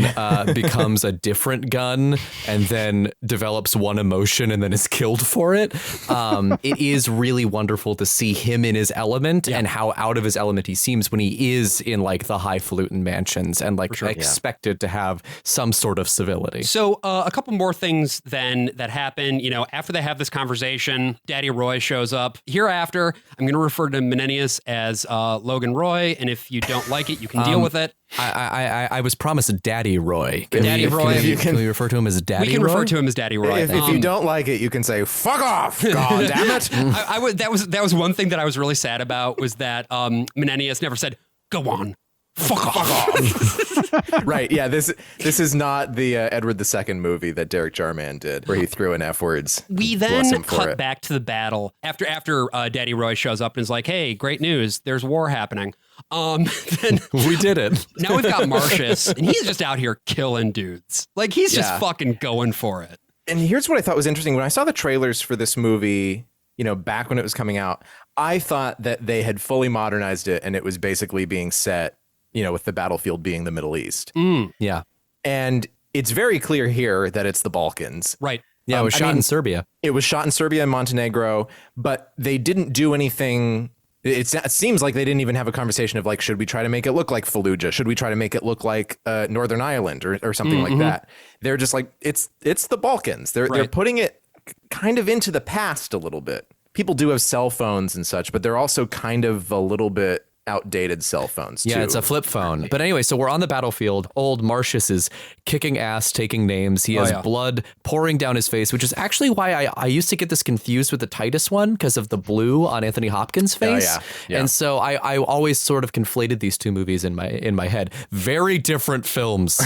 becomes a different gun and then develops one emotion and then is killed for it. It is really wonderful to see him in his element and how out of his element he seems when he is in like the highfalutin mansions and like expected to have some sort of civility. So a couple more things then that happen, after they have this conversation, Daddy Roy shows up. Hereafter, I'm going to refer to Menenius as Logan Roy, and if you don't like it, you can deal with it. I was promised Daddy Roy. Daddy Roy. Can we refer to him as Daddy Roy? We can refer to him as Daddy Roy. If you don't like it, you can say, fuck off, god damn it. That was one thing that I was really sad about was that Menenius never said, go on. Fuck off. Right. Yeah. This is not the Edward II movie that Derek Jarman did, where he threw in F words. We Bless then him for cut it. back to the battle after Daddy Roy shows up and is like, "Hey, great news! There's war happening." Then We did it. now we've got Marcius, and he's just out here killing dudes. Like he's just fucking going for it. And here's what I thought was interesting. When I saw the trailers for this movie, back when it was coming out, I thought that they had fully modernized it and it was basically being set with the battlefield being the Middle East. Yeah. And it's very clear here that it's the Balkans. Right. Yeah, it was shot in Serbia. It was shot in Serbia and Montenegro, but they didn't do anything. It seems like they didn't even have a conversation of like, should we try to make it look like Fallujah? Should we try to make it look like Northern Ireland or something like that? They're just like, it's the Balkans. They're putting it kind of into the past a little bit. People do have cell phones and such, but they're also kind of a little bit outdated cell phones too. Yeah, it's a flip phone. But anyway, so we're on the battlefield. Old Marcius is kicking ass, taking names. He has blood pouring down his face, which is actually why I used to get this confused with the Titus one because of the blue on Anthony Hopkins' face. Yeah. And so I always sort of conflated these two movies in my head. Very different films.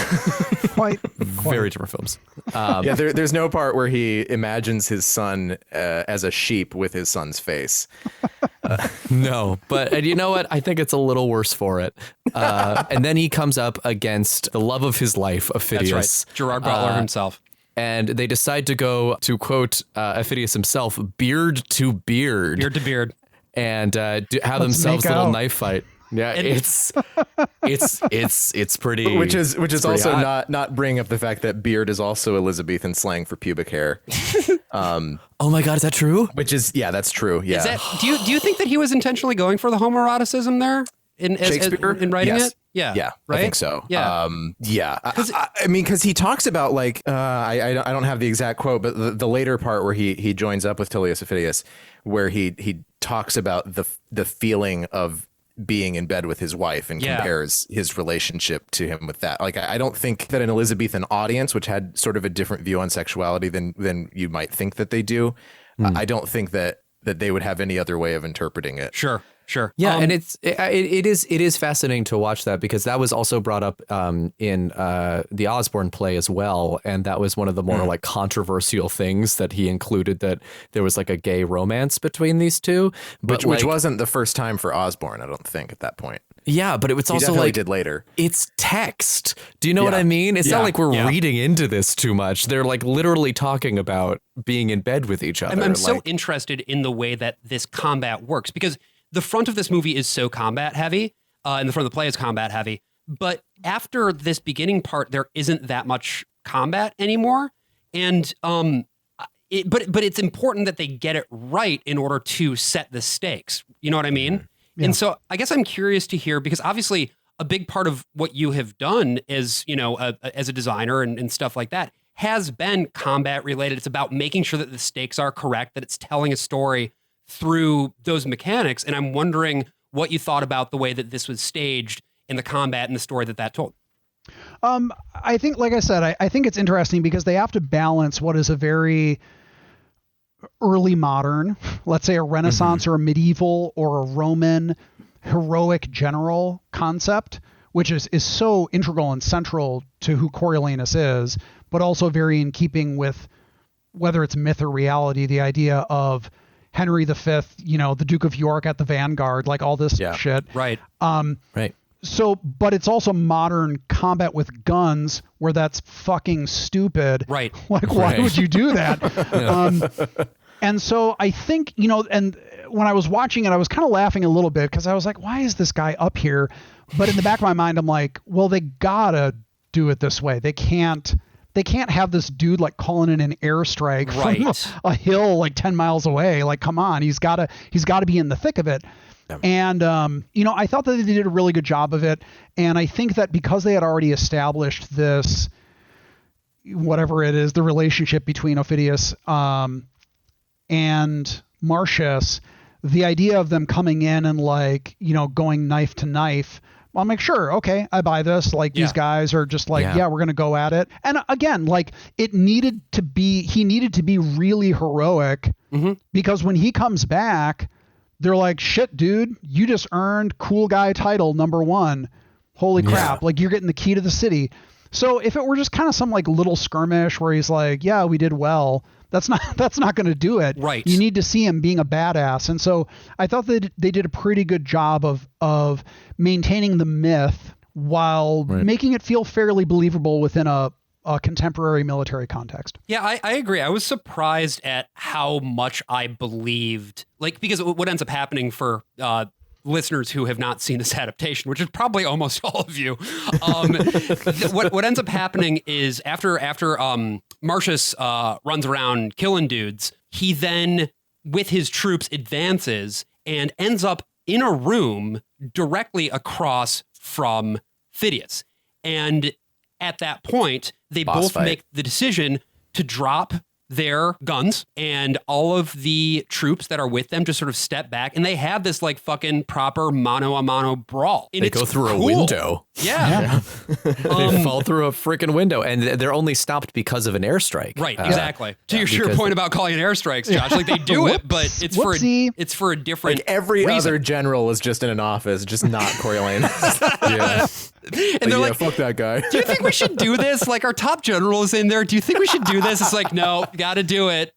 Quite. Very different films. There's no part where he imagines his son as a sheep with his son's face. No, and you know what? I think it's a little worse for it. And then he comes up against the love of his life, Ophidius. That's right. Gerard Butler himself. And they decide to go, to quote Ophidius himself, beard to beard. Beard to beard. And have themselves a little knife fight. Yeah, it's pretty. Which is pretty also hot. not bringing up the fact that beard is also Elizabethan slang for pubic hair. Oh my God, is that true? Which is that's true. Yeah. Is that, do you think that he was intentionally going for the homoeroticism there in Shakespeare in writing Yes. it? Yeah. Yeah, Right? I think so. Yeah. I mean, because he talks about like I don't have the exact quote, but the later part where he joins up with Tullius Ophidius, where he talks about the feeling of being in bed with his wife and compares his relationship to him with that. Like, I don't think that an Elizabethan audience, which had sort of a different view on sexuality than you might think that they do, I don't think that they would have any other way of interpreting it. Sure. Yeah, and it is fascinating to watch that because that was also brought up in the Osborne play as well, and that was one of the more like controversial things that he included, that there was like a gay romance between these two, but which wasn't the first time for Osborne, I don't think, at that point. Yeah, but it was also definitely like did later. It's text. Do you know what I mean? It's not like we're reading into this too much. They're like literally talking about being in bed with each other. I'm so interested in the way that this combat works because the front of this movie is so combat heavy, and the front of the play is combat heavy. But after this beginning part, there isn't that much combat anymore. And but it's important that they get it right in order to set the stakes. You know what I mean? Yeah. And so I guess I'm curious to hear, because obviously a big part of what you have done is, as a designer and stuff like that, has been combat related. It's about making sure that the stakes are correct, that it's telling a story through those mechanics. And I'm wondering what you thought about the way that this was staged in the combat and the story that told. I think, like I said, I think it's interesting because they have to balance what is a very early modern, let's say a Renaissance or a medieval or a Roman heroic general concept, which is so integral and central to who Coriolanus is, but also very in keeping with whether it's myth or reality, the idea of Henry V, the Duke of York at the vanguard, like all this shit. Right. Right. So, but it's also modern combat with guns where that's fucking stupid. Right. Like, why would you do that? And so I think, and when I was watching it, I was kind of laughing a little bit because I was like, why is this guy up here? But in the back of my mind, I'm like, well, they gotta do it this way. They can't have this dude like calling in an airstrike from a hill like 10 miles away. Like, come on, he's gotta be in the thick of it. And, I thought that they did a really good job of it. And I think that because they had already established this, whatever it is, the relationship between Ophidius and Marcius, the idea of them coming in and like, going knife to knife, well, I'm like, sure, okay, I buy this. Like, these guys are just like, we're going to go at it. And again, like, he needed to be really heroic because when he comes back, they're like, shit, dude, you just earned cool guy title #1. Holy crap. Like, you're getting the key to the city. So if it were just kind of some like little skirmish where he's like, yeah, we did well, that's not going to do it. Right. You need to see him being a badass. And so I thought that they did a pretty good job of maintaining the myth while making it feel fairly believable within a contemporary military context. Yeah, I agree. I was surprised at how much I believed, like, because what ends up happening for listeners who have not seen this adaptation, which is probably almost all of you, what ends up happening is after Marcius runs around killing dudes, he then, with his troops, advances and ends up in a room directly across from Phidias. And at that point, they both make the decision to drop their guns, and all of the troops that are with them just sort of step back, and they have this like fucking proper mano-a-mano brawl. And they go through a window. Yeah. They fall through a freaking window, and they're only stopped because of an airstrike. Right, exactly. To your point about calling it airstrikes, Josh, like they do it, but it's for a different like every reason. other general is just in an office, just not Coriolanus. Yeah. And they're like, fuck that guy. Do you think we should do this? Like our top general is in there. Do you think we should do this? It's like, no, got to do it.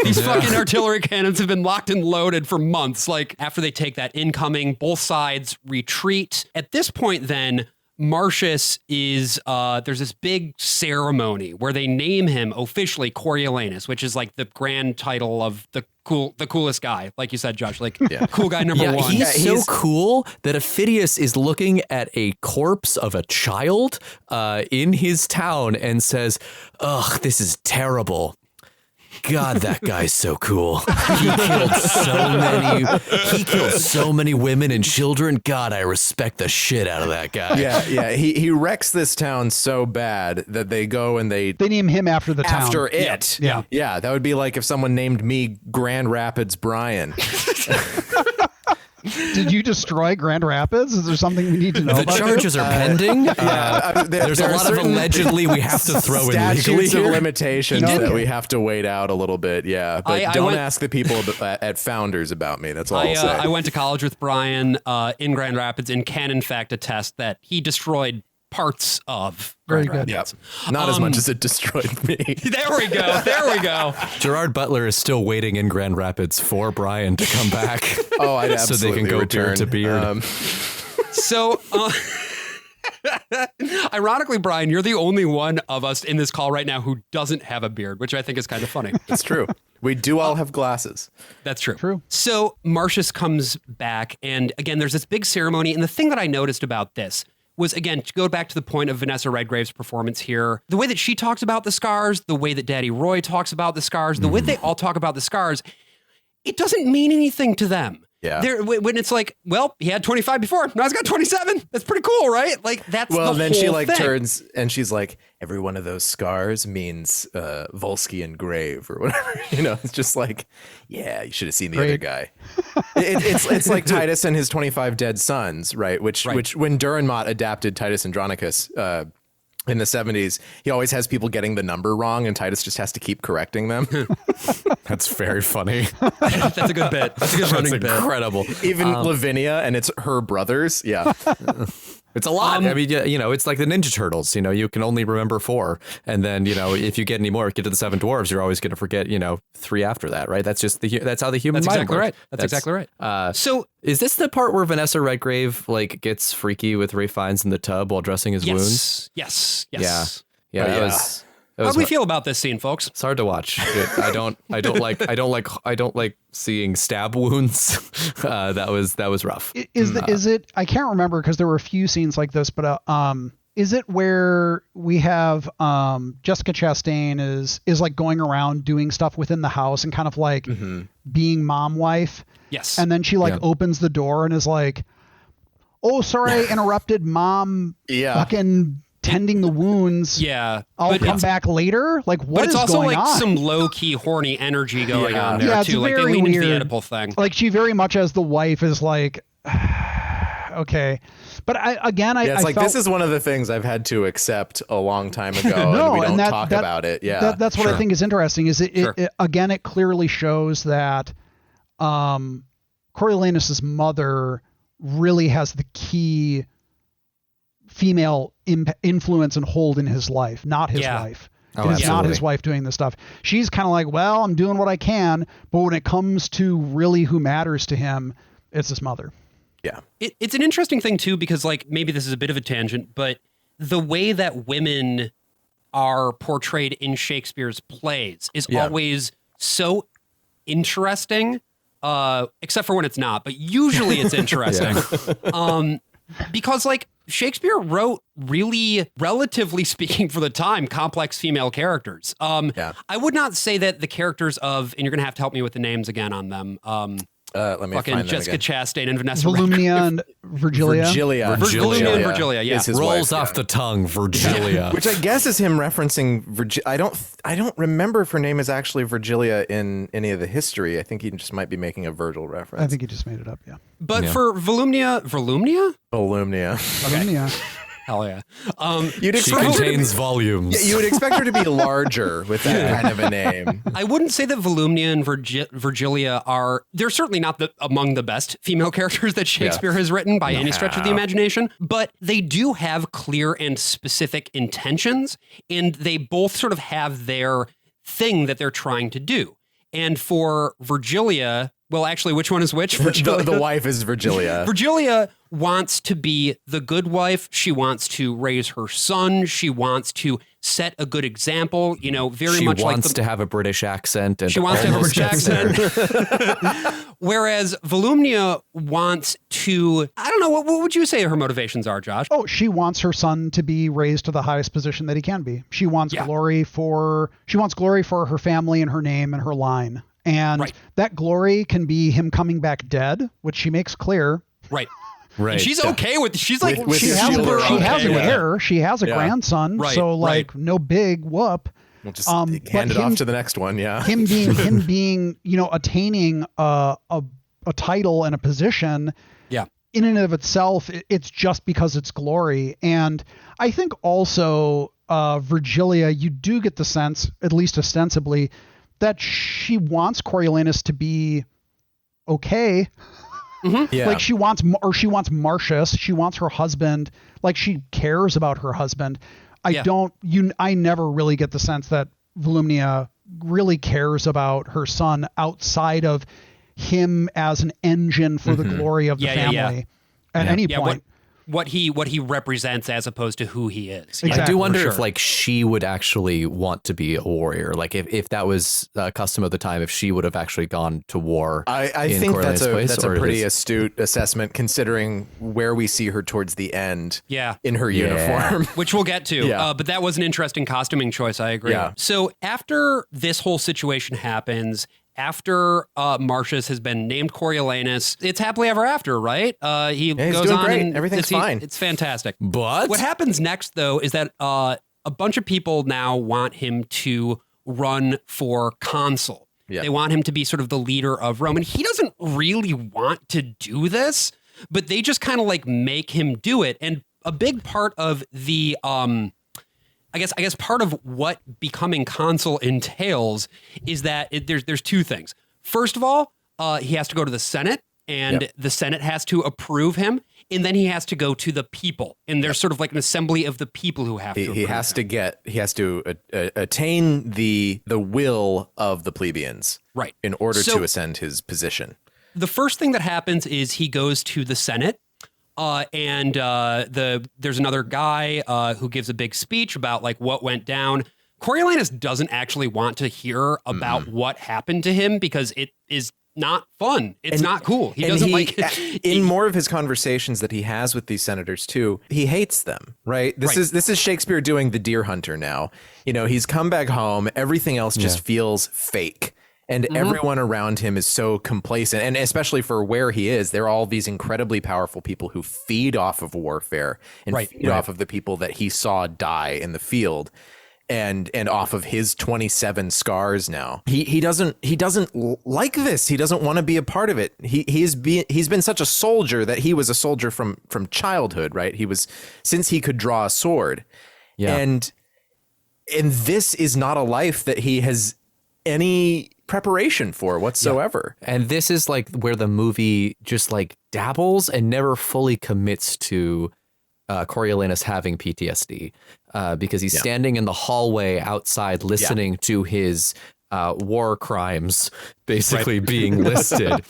These fucking artillery cannons have been locked and loaded for months. Like after they take that incoming, both sides retreat. At this point, then Marcius is there's this big ceremony where they name him officially Coriolanus, which is like the grand title of the coolest guy, like you said, Josh, like cool guy number one. He's so cool that Phidias is looking at a corpse of a child in his town and says, "Ugh, this is terrible. God, that guy's so cool. He killed so many women and children. God, I respect the shit out of that guy." Yeah. He wrecks this town so bad that they go and they name him after the town. After it. Yeah. That would be like if someone named me Grand Rapids Brian. Did you destroy Grand Rapids? Is there something we need to know about? The charges are pending. There's a lot of allegedly we have to throw in legally statutes of here. limitations that we have to wait out a little bit. Yeah, but don't ask the people at Founders about me. That's all I'll say. I went to college with Brian in Grand Rapids and can in fact attest that he destroyed parts of Grand Rapids. Yeah. Not as much as it destroyed me. There we go. Gerard Butler is still waiting in Grand Rapids for Brian to come back. Oh, I'd absolutely so they can go return. beard to beard. So, ironically, Brian, you're the only one of us in this call right now who doesn't have a beard, which I think is kind of funny. That's true. We do all have glasses. That's true. So Marcius comes back, and again, there's this big ceremony. And the thing that I noticed about this was, again, to go back to the point of Vanessa Redgrave's performance here, the way that she talks about the scars, the way that Daddy Roy talks about the scars, the way they all talk about the scars, it doesn't mean anything to them. Yeah. When it's like, well, he had 25 before, now he's got 27. That's pretty cool, right? Like that's well. The Then whole she like thing. turns and she's like, every one of those scars means Volsky grave or whatever. It's just like, yeah, you should have seen the other guy. It's like Titus and his 25 dead sons, right? Which when Dürrenmatt adapted Titus Andronicus in the 70s, he always has people getting the number wrong, and Titus just has to keep correcting them. That's very funny. That's a good bit. That's a good running bit. Incredible. Even Lavinia, and it's her brothers. Yeah. It's a lot. I mean, it's like the Ninja Turtles. You can only remember 4, and then if you get any more, get to the 7 dwarves, you're always going to forget 3 after that, right? That's just that's how the human mind exactly works. Right. That's exactly right. So is this the part where Vanessa Redgrave gets freaky with Ralph Fiennes in the tub while dressing his wounds? Yes. Yeah. That was. How do we feel about this scene, folks? It's hard to watch. I don't like seeing stab wounds. That was rough. Is it? I can't remember because there were a few scenes like this, but is it where we have Jessica Chastain is like going around doing stuff within the house and kind of like being mom wife? Yes. And then she opens the door and is like, "Oh, sorry, I interrupted, mom." Yeah. Fucking tending the wounds. Yeah. I'll come back later. Like, what is going on? But it's also like some low-key horny energy going on there, too. It's Like, very they lean into weird. the Oedipal thing. Like, she very much as the wife is like, okay. But it's like, this is one of the things I've had to accept a long time ago, and we don't talk about it. Yeah. That's what I think is interesting, is it again, it clearly shows that Coriolanus' mother really has the key female influence and hold in his life, not his wife. It's not his wife doing this stuff. She's kind of like, well, I'm doing what I can, but when it comes to really who matters to him, it's his mother. Yeah. It's an interesting thing, too, because maybe this is a bit of a tangent, but the way that women are portrayed in Shakespeare's plays is always so interesting. except for when it's not, but usually it's interesting. Because like Shakespeare wrote really, relatively speaking for the time, complex female characters. I would not say that the characters of, and you're going to have to help me with the names again on them. Let me fucking find Jessica Chastain and Vanessa Volumnia and Virgilia. Volumnia and Virgilia, yeah. is his Rolls wife, off the tongue, Virgilia. Which I guess is him referencing I don't remember if her name is actually Virgilia in any of the history. I think he just might be making a Virgil reference. I think he just made it up, yeah. But for Volumnia? Volumnia. Volumnia. Hell yeah. You'd She expect her to be, contains volumes. you would expect her to be larger with that kind of a name. I wouldn't say that Volumnia and Virgilia they're certainly not among the best female characters that Shakespeare has written by any stretch of the imagination, but they do have clear and specific intentions, and they both sort of have their thing that they're trying to do. And for Virgilia, well, actually, which one is which? The wife is Virgilia. Virgilia wants to be the good wife. She wants to raise her son. She wants to set a good example, you know, very She much like wants to have a British accent. And she wants to have a almost British gets accent. Whereas Volumnia wants to, I don't know, what would you say her motivations are, Josh? Oh, she wants her son to be raised to the highest position that he can be. She wants glory for her family and her name and her line. And that glory can be him coming back dead, which she makes clear. Right. Right. And she's okay with, she's like, With She his has, shield she has an okay. heir. She has a grandson. Right, So like right. no big whoop. We'll just hand it off to the next one. Yeah. him being, you know, attaining a title and a position. Yeah. In and of itself, it's just because it's glory. And I think also Virgilia, you do get the sense, at least ostensibly, that she wants Coriolanus to be okay. Mm-hmm. Yeah. Like she wants Marcius. She wants her husband. Like she cares about her husband. I never really get the sense that Volumnia really cares about her son outside of him as an engine for the glory of the family at any point. What he represents as opposed to who he is. Exactly. I do wonder For if sure. like she would actually want to be a warrior. Like if that was a custom of the time, if she would have actually gone to war. I in think Coriolanus' place, that's a or pretty is- astute assessment considering where we see her towards the end. Yeah. In her uniform. Which we'll get to. Yeah. But that was an interesting costuming choice. I agree. Yeah. So after this whole situation happens, after Marcius has been named Coriolanus, it's happily ever after, right? He he's goes doing on great. and Everything's fine. It's fantastic. But What happens next, though, is that a bunch of people now want him to run for consul. Yeah. They want him to be sort of the leader of Rome. And he doesn't really want to do this, but they just kind of like make him do it. And a big part of the I guess part of what becoming consul entails is that there's two things. First of all, he has to go to the Senate, and the Senate has to approve him, and then he has to go to the people, and there's sort of like an assembly of the people who have to. He has to attain the will of the plebeians, Right. in order So- to ascend his position. The first thing that happens is he goes to the Senate. And there's another guy who gives a big speech about like what went down. Coriolanus doesn't actually want to hear about what happened to him because it is not fun. It's not cool. He doesn't like in more of his conversations that he has with these senators too, he hates them, right? This is Shakespeare doing the deer hunter now. You know, he's come back home, everything else just feels fake. And everyone around him is so complacent. And especially for where he is, they're all these incredibly powerful people who feed off of warfare and feed off of the people that he saw die in the field. And off of his 27 scars now. He doesn't like this. He doesn't want to be a part of it. He's been such a soldier that he was a soldier from childhood, right? He was since he could draw a sword. Yeah. And this is not a life that he has any preparation for whatsoever. And this is like where the movie just like dabbles and never fully commits to Coriolanus having PTSD because he's standing in the hallway outside listening to his war crimes basically being listed.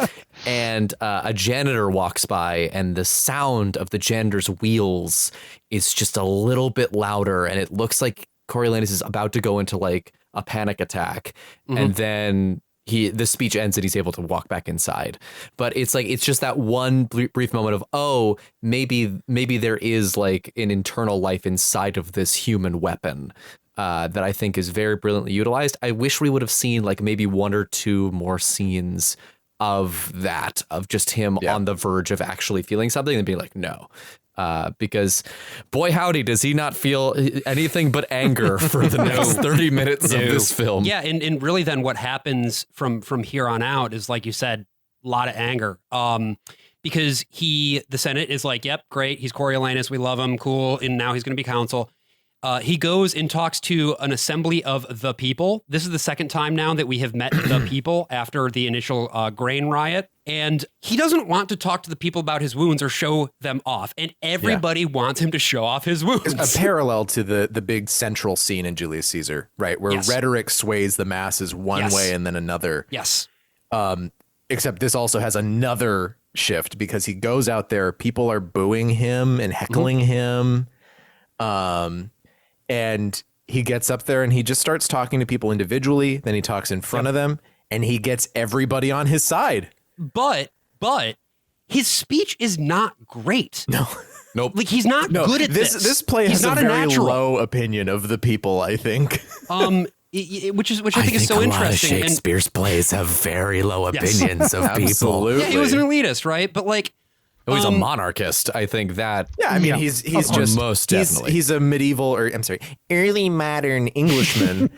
And a janitor walks by and the sound of the janitor's wheels is just a little bit louder. And it looks like Coriolanus is about to go into like a panic attack. And then the speech ends and he's able to walk back inside. But it's like, it's just that one brief moment of, oh, maybe there is like an internal life inside of this human weapon that I think is very brilliantly utilized. I wish we would have seen like maybe one or two more scenes of that, of just him on the verge of actually feeling something and being like, no. Because boy, howdy, does he not feel anything but anger for the next 30 minutes of this film. Yeah, and really then what happens from here on out is, like you said, a lot of anger. Because the Senate is like, yep, great, he's Coriolanus, we love him, cool, and now he's going to be consul. He goes and talks to an assembly of the people. This is the second time now that we have met the people after the initial grain riot. And he doesn't want to talk to the people about his wounds or show them off. And everybody wants him to show off his wounds. A parallel to the big central scene in Julius Caesar, right? Where rhetoric sways the masses one way and then another. Yes. Except this also has another shift because he goes out there, people are booing him and heckling him. And he gets up there and he just starts talking to people individually. Then he talks in front of them and he gets everybody on his side. But his speech is not great. No. Nope. Like, he's not good at this. This play he's has not a very natural. low opinion of the people, I think. Which I think is so interesting. A lot of Shakespeare's plays have very low opinions of people. Absolutely. Yeah, he was an elitist, right? But like, Oh, he's a monarchist. I think that. Yeah, I mean, he's just most definitely. He's a medieval, or I'm sorry, early modern Englishman.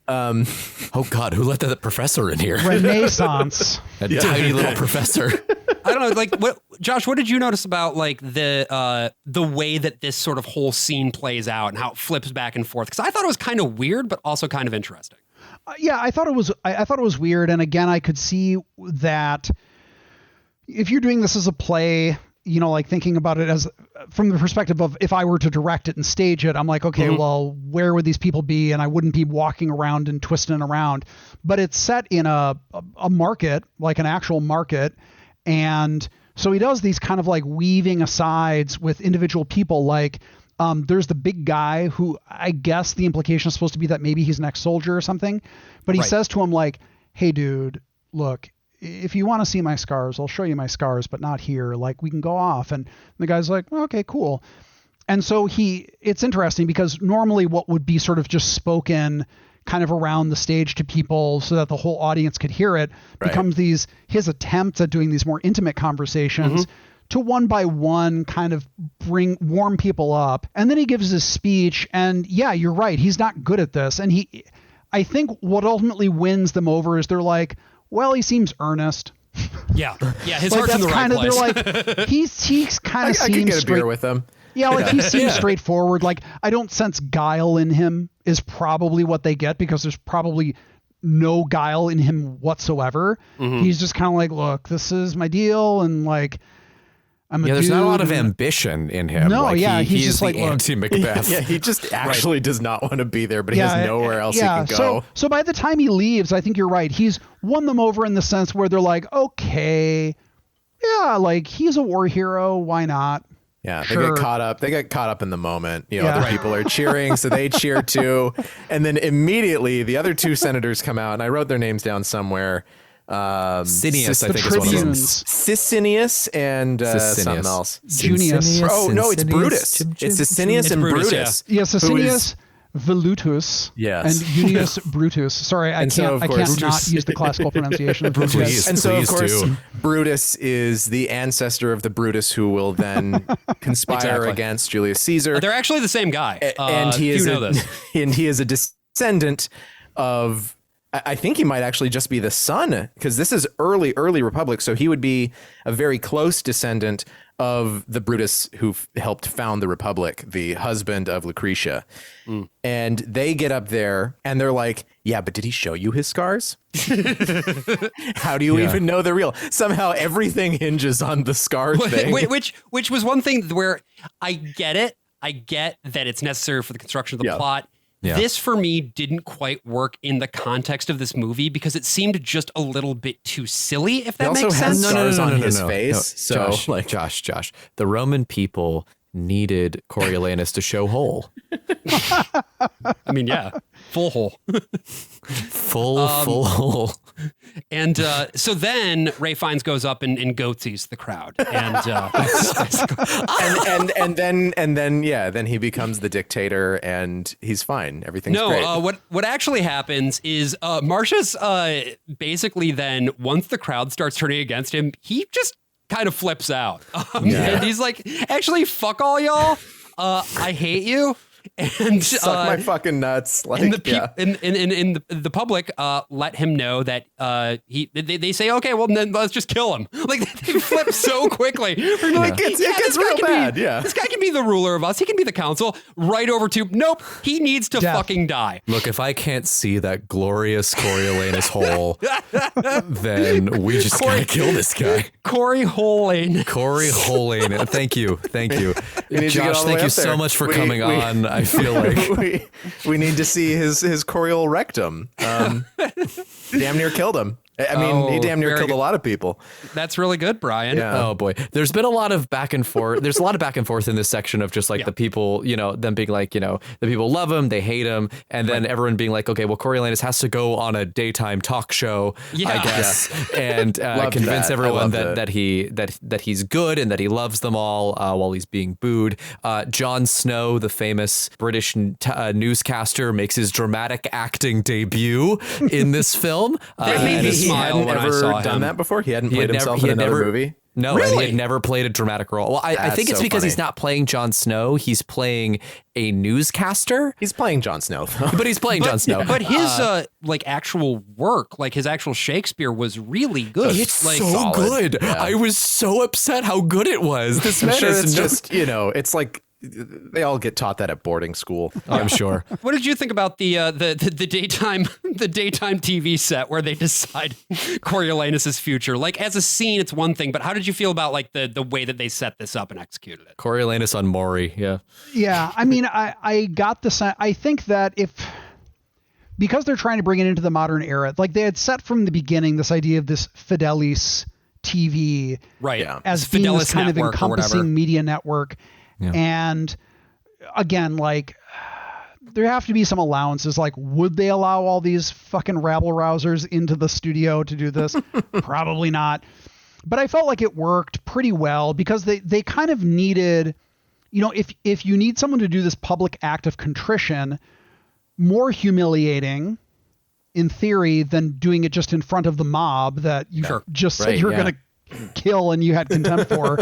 Oh God, who let that professor in here? Renaissance. That tiny little professor. I don't know, like, Josh, what did you notice about like the way that this sort of whole scene plays out and how it flips back and forth? Because I thought it was kind of weird, but also kind of interesting. Yeah, I thought it was. I thought it was weird, and again, I could see that. If you're doing this as a play, you know, like thinking about it as from the perspective of if I were to direct it and stage it, I'm like, okay, well, where would these people be? And I wouldn't be walking around and twisting around. But it's set in a market, like an actual market. And so he does these kind of like weaving asides with individual people. Like there's the big guy who I guess the implication is supposed to be that maybe he's an ex-soldier or something. But he says to him like, hey, dude, look, if you want to see my scars, I'll show you my scars, but not here. Like, we can go off. And the guy's like, okay, cool. And so it's interesting because normally what would be sort of just spoken kind of around the stage to people so that the whole audience could hear it becomes his attempts at doing these more intimate conversations to one by one kind of warm people up. And then he gives his speech, and yeah, you're right. He's not good at this. And I think what ultimately wins them over is they're like, well, he seems earnest. Yeah, his heart's in the right place. They're like, he's kind of seems I could get a straight beer with him. Yeah, like he seems straightforward. Like, I don't sense guile in him is probably what they get, because there's probably no guile in him whatsoever. He's just kind of like, look, this is my deal, and like, I'm a dude. There's not a lot of ambition in him. No, like, he's just the like anti-Macbeth. Yeah, he just actually does not want to be there, but he has nowhere else he can go. So by the time he leaves, I think you're right. He's won them over in the sense where they're like, okay, yeah, like he's a war hero. Why not? Yeah, they get caught up. They get caught up in the moment. You know, other people are cheering, so they cheer too. And then immediately the other two senators come out, and I wrote their names down somewhere. Sinius, I think, is one of them. Sicinius and something else. Junius. Oh, no, it's Brutus. It's Sicinius and Brutus. Yeah, Sicinius Velutus and Junius Brutus. Sorry, I can't not use the classical pronunciation of Brutus. And so, of course, Brutus is the ancestor of the Brutus who will then conspire against Julius Caesar. They're actually the same guy. And he is this. And he is a descendant of, I think he might actually just be the son, because this is early Republic. So he would be a very close descendant of the Brutus who helped found the Republic, the husband of Lucretia. And they get up there and they're like, yeah, but did he show you his scars? How do you even know they're real? Somehow everything hinges on the scar thing. Which was one thing where I get it. I get that it's necessary for the construction of the plot. Yeah. This, for me, didn't quite work in the context of this movie because it seemed just a little bit too silly, if that makes sense. Scars on his face. No, Josh, the Roman people needed Coriolanus to show whole. I mean, yeah. Full hole. Full hole. And so then Ray Fiennes goes up and goatsies the crowd, and then he becomes the dictator, and he's fine. Everything's great. What actually happens is Marcia's basically then, once the crowd starts turning against him, he just kind of flips out. And he's like, actually, fuck all y'all. I hate you. And suck my fucking nuts. Like, and the public let him know that they say, okay, well then let's just kill him. Like they flip so quickly. Like, it gets real bad. This guy can be the ruler of us. He can be the council. Right over to nope. He needs to fucking die. Look, if I can't see that glorious Coriolanus hole, then we just gotta kill this guy. Corey Holane. Thank you. Josh, thank you so much for coming on. I feel like we need to see his corial rectum. Damn near killed him. I mean, he damn near killed a lot of people. That's really good, Brian. Yeah. Oh boy, there's been a lot of back and forth. There's a lot of back and forth in this section of just like the people, them being like, the people love him, they hate him, and then everyone being like, okay, well, Coriolanus has to go on a daytime talk show, I guess, and convince everyone that he's good and that he loves them all while he's being booed. Jon Snow, the famous British newscaster, makes his dramatic acting debut in this film. He hadn't ever done that before. He hadn't played himself in another movie. No, really? And he had never played a dramatic role. Well, I think it's because he's not playing Jon Snow. He's playing a newscaster. He's playing Jon Snow, though. But he's playing Jon Snow. But his actual work, like his actual Shakespeare, was really good. It's like, so solid. good. Yeah. I was so upset how good it was. This man it's just it's like. They all get taught that at boarding school. I'm sure. What did you think about the daytime TV set where they decide Coriolanus' future? Like as a scene, it's one thing, but how did you feel about like the way that they set this up and executed it? Coriolanus on Maury, yeah. Yeah, I mean, I got the sense. I think that because they're trying to bring it into the modern era, like they had set from the beginning this idea of this Fidelis TV, right? As being Fidelis this kind of encompassing media network. Yeah. And again, like there have to be some allowances. Like, would they allow all these fucking rabble rousers into the studio to do this? Probably not. But I felt like it worked pretty well because they kind of needed, if you need someone to do this public act of contrition, more humiliating in theory than doing it just in front of the mob that you just said you're going to kill and you had contempt for,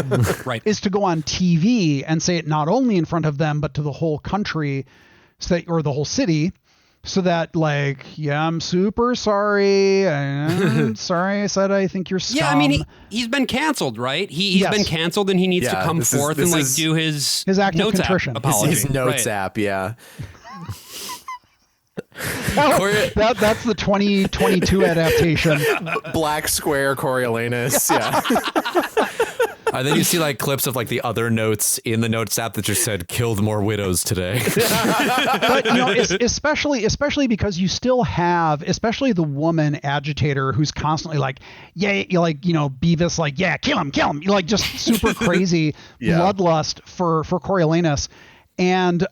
right, is to go on TV and say it not only in front of them but to the whole country, or the whole city, so that like, I'm super sorry. I'm sorry I said I think you're scum. Yeah, I mean he's been canceled, right? He's been canceled and he needs to come forth and like do his act of notes contrition. apology. His notes app, yeah. That's the 2022 adaptation. Black square Coriolanus, yeah. And then you see like clips of like the other notes in the notes app that just said "killed more widows today." But especially because you still have, especially the woman agitator who's constantly like, Beavis, like, kill him, like just super crazy bloodlust for Coriolanus, and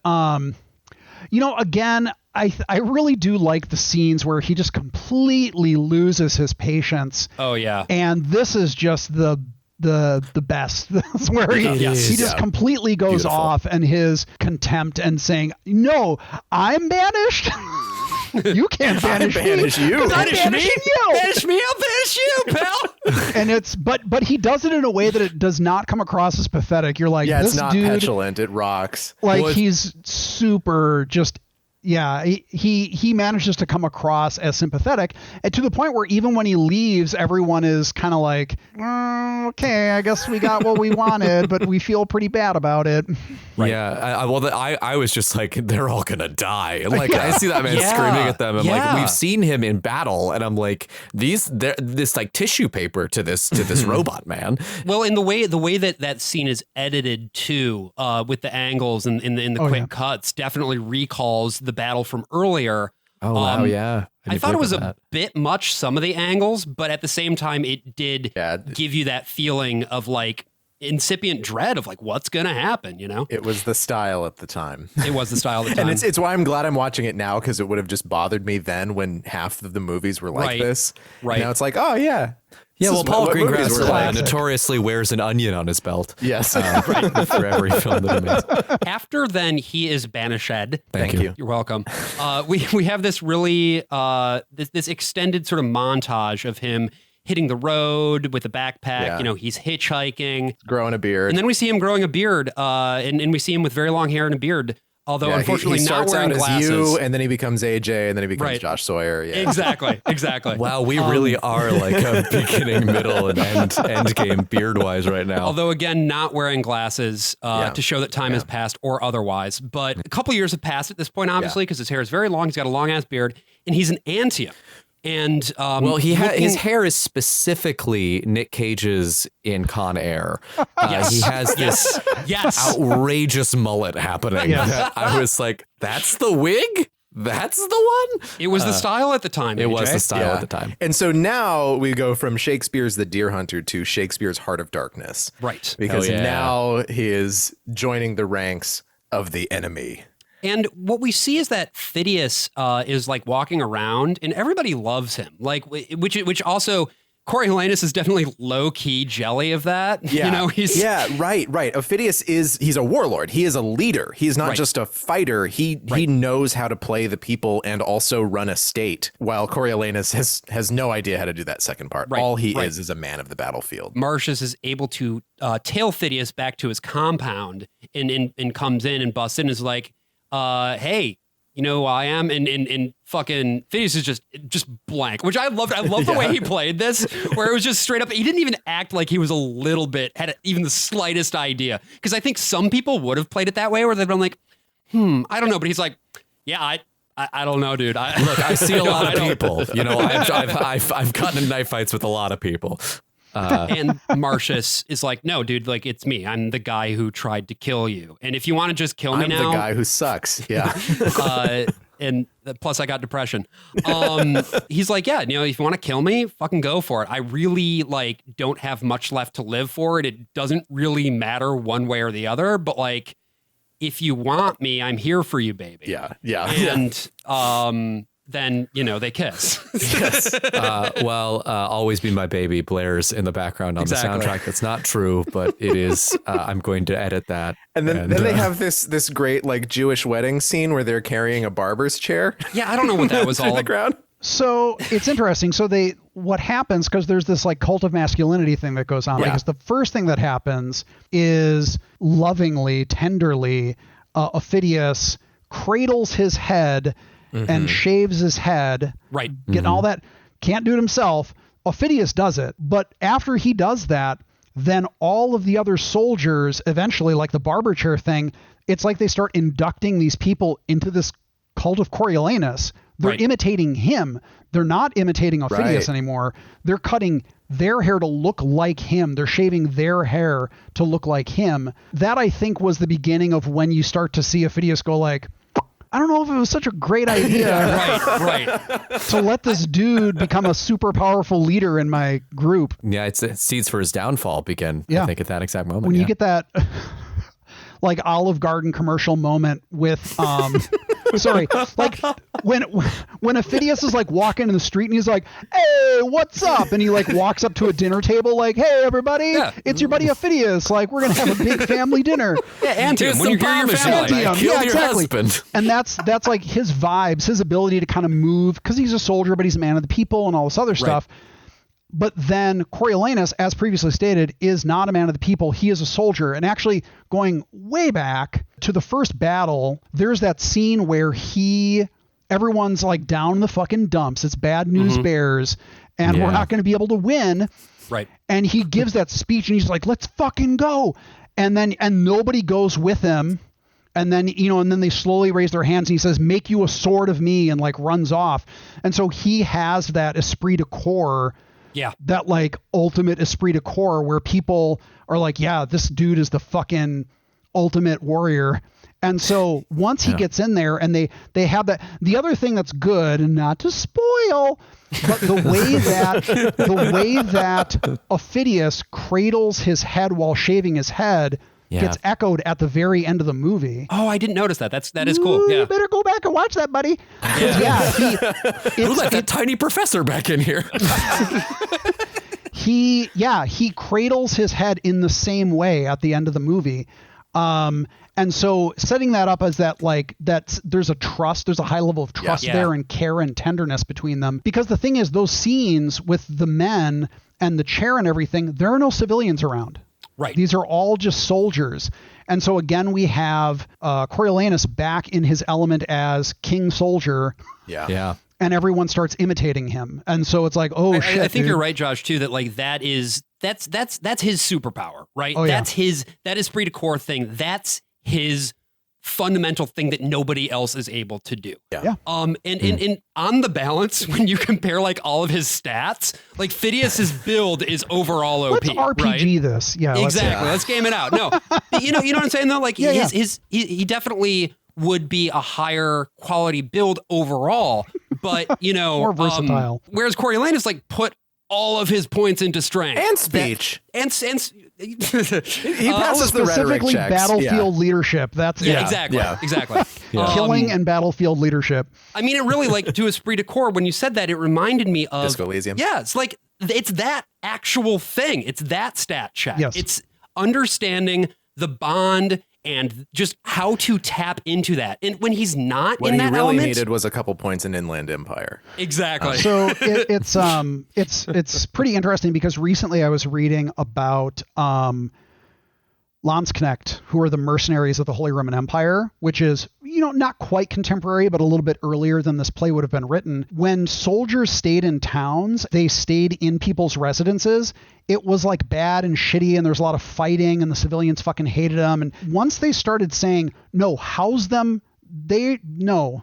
again. I really do like the scenes where he just completely loses his patience. Oh yeah. And this is just the best. This is where he just completely goes off, and his contempt and saying, "No, I'm banished." You can't banish me. You. Banish me? You. Banish me. I'll banish you, pal. And it's but he does it in a way that it does not come across as pathetic. You're like, this it's not dude, petulant. It rocks. Like he's super just. Yeah, he manages to come across as sympathetic, and to the point where even when he leaves, everyone is kind of like, okay, I guess we got what we wanted, but we feel pretty bad about it. Right. Yeah. I was just like, they're all gonna die. Like I see that man screaming at them. I'm like, we've seen him in battle, and I'm like, this like tissue paper to this robot man. Well, in the way that scene is edited too, with the angles and in the quick cuts, definitely recalls the battle from earlier. Oh wow, yeah. I thought it was a bit much, some of the angles, but at the same time, it did give you that feeling of like, incipient dread of like, what's going to happen, It was the style at the time. It was the style of the time. And it's why I'm glad I'm watching it now, because it would have just bothered me then when half of the movies were like this. Right. Now it's like, oh, yeah. Yeah, well, Paul movies were Greengrass like. notoriously wears an onion on his belt. Yes. For every film that he makes. After then, he is banished. Thank you. You're welcome. We have this really this extended sort of montage of him hitting the road with a backpack. Yeah. He's hitchhiking, Growing a beard. and then we see him growing a beard, and we see him with very long hair and a beginning. Although unfortunately he not starts wearing out glasses. as you, and then he becomes AJ, and then he becomes Right. Josh Sawyer. Yeah. Exactly. Wow, we really are like a beginning, middle, and end game beard-wise right now. Although, again, not wearing glasses to show that time has passed or otherwise. But a couple years have passed at this point, obviously, because his hair is very long. He's got a long-ass beard, and he's an Antium. And well, his hair is specifically Nick Cage's in Con Air. He has this outrageous mullet happening. Yes. I was like, that's the wig? That's the one? It was the style at the time. It AJ. was the style at the time. And so now we go from Shakespeare's The Deer Hunter to Shakespeare's Heart of Darkness. Right. Because Hell yeah. now he is joining the ranks of the enemy. And what we see is that Phidias is like walking around, and everybody loves him. Like, which also Coriolanus is definitely low key jelly of that. Yeah. He's right. Ophidius he's a warlord. He is a leader. He is not just a fighter. He knows how to play the people and also run a state, while Coriolanus has no idea how to do that second part. Right, All he right. is a man of the battlefield. Marcius is able to tail Phidias back to his compound and comes in and busts in and is like, hey, you know who I am? And fucking Phidias is just blank, which I loved. I love the way he played this, where it was just straight up. He didn't even act like he was a little bit, had even the slightest idea. Because I think some people would have played it that way, where they've been like, I don't know. But he's like, yeah, I don't know, dude. Look, I see a lot of people. I've gotten in knife fights with a lot of people. And Marcius is like, no, dude, like, it's me. I'm the guy who tried to kill you. And if you want to just kill me I'm now. the guy who sucks. Yeah. And plus I got depression. He's like, yeah, if you want to kill me, fucking go for it. I really don't have much left to live for. It doesn't really matter one way or the other, but like, if you want me, I'm here for you, baby. Yeah. And, then, they kiss. Always Be My Baby blares in the background on Exactly. the soundtrack. That's not true, but it is. I'm going to edit that. And then they have this great Jewish wedding scene where they're carrying a barber's chair. Yeah, I don't know what that was through all the about. ground. So it's interesting. So what happens, because there's this cult of masculinity thing that goes on, because the first thing that happens is lovingly, tenderly, Ophidius cradles his head and shaves his head. Right. Getting all that. Can't do it himself. Ophidius does it. But after he does that, then all of the other soldiers eventually, like the barber chair thing, it's like they start inducting these people into this cult of Coriolanus. They're imitating him. They're not imitating Ophidius anymore. They're cutting their hair to look like him. They're shaving their hair to look like him. That, I think, was the beginning of when you start to see Ophidius go like, I don't know if it was such a great idea to let this dude become a super powerful leader in my group. Yeah, it's seeds for his downfall begin, I think, at that exact moment. When you get that Olive Garden commercial moment with sorry, when Ophidius is walking in the street and he's like, hey, what's up? And he walks up to a dinner table like, hey, everybody, it's your buddy Ophidius. We're going to have a big family dinner. Yeah, Antium. When you hear your family. I killed your exactly. husband. And that's his vibes, his ability to kind of move, because he's a soldier, but he's a man of the people and all this other stuff. But then Coriolanus, as previously stated, is not a man of the people. He is a soldier. And actually, going way back to the first battle, there's that scene where everyone's down in the fucking dumps. It's bad news bears, and we're not going to be able to win. Right. And he gives that speech, and he's like, let's fucking go. And nobody goes with him. And then, and then they slowly raise their hands, and he says, make you a sword of me, and runs off. And so he has that esprit de corps. Yeah. That ultimate esprit de corps where people are like, yeah, this dude is the fucking ultimate warrior. And so once he gets in there and they have that, the other thing that's good, and not to spoil, but the way that Ophidius cradles his head while shaving his head gets echoed at the very end of the movie. Oh, I didn't notice that. That is cool. You better go back and watch that, buddy. Who let that tiny professor back in here? He cradles his head in the same way at the end of the movie. And so setting that up as that, like, there's a high level of trust there and care and tenderness between them. Because the thing is, those scenes with the men and the chair and everything, there are no civilians around. Right. These are all just soldiers. And so again, we have Coriolanus back in his element as king soldier. Yeah. And everyone starts imitating him. And so it's like, oh, shit. I think you're right, Josh, too, that like that's his superpower, right? Oh, yeah. That esprit de corps thing. That's his fundamental thing that nobody else is able to do. Yeah. And on the balance, when you compare like all of his stats, like Phidias's build is overall OP. Let's RPG right? this. Yeah. Exactly. Let's game it out. No, you know what I'm saying though? Like he definitely would be a higher quality build overall, but more versatile. Whereas Coriolanus like put all of his points into strength And speech. and He passes the rhetoric Specifically checks. battlefield leadership. That's it. exactly. Killing and battlefield leadership. I mean, it really, like, to esprit de corps, when you said that, it reminded me of Disco Elysium. Yeah, it's like it's that actual thing. It's that stat check. Yes. It's understanding the bond and just how to tap into that. And when he's not What in he that really element, needed was a couple points in Inland Empire. exactly. So it's pretty interesting because recently I was reading about Landsknecht, who are the mercenaries of the Holy Roman Empire, which is, not quite contemporary, but a little bit earlier than this play would have been written. When soldiers stayed in towns, they stayed in people's residences. It was like bad and shitty, and there's a lot of fighting, and the civilians fucking hated them. And once they started saying, no, house them, go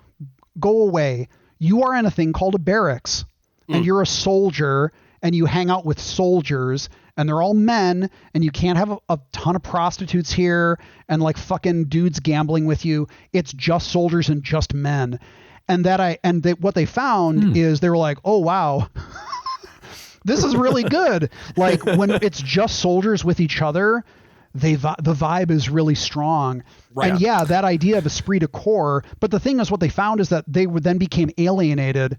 away. You are in a thing called a barracks, and you're a soldier, and you hang out with soldiers, and they're all men, and you can't have a ton of prostitutes here and like fucking dudes gambling with you. It's just soldiers and just men. And what they found is they were like, oh, wow, this is really good. Like when it's just soldiers with each other, the vibe is really strong. Right. And yeah, that idea of esprit de corps. But the thing is, what they found is that they then became alienated,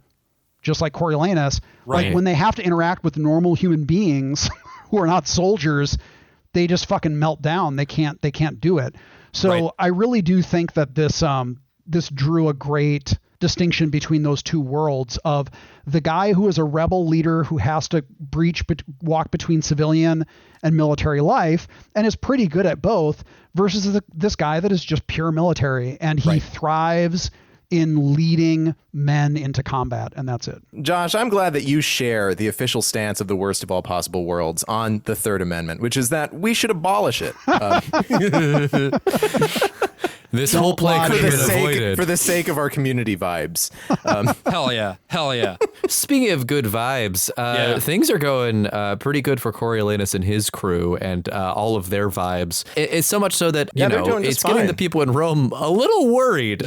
just like Coriolanus. Right. Like when they have to interact with normal human beings who are not soldiers, they just fucking melt down. They can't do it. So I really do think that this drew a great distinction between those two worlds of the guy who is a rebel leader who has to walk between civilian and military life and is pretty good at both versus this guy that is just pure military and he thrives in leading men into combat, and that's it. Josh, I'm glad that you share the official stance of the worst of all possible worlds on the Third Amendment, which is that we should abolish it. This whole play could have been avoided. For the sake of our community vibes. Hell yeah. Speaking of good vibes, things are going pretty good for Coriolanus and his crew and all of their vibes. It's so much so that, it's getting the people in Rome a little worried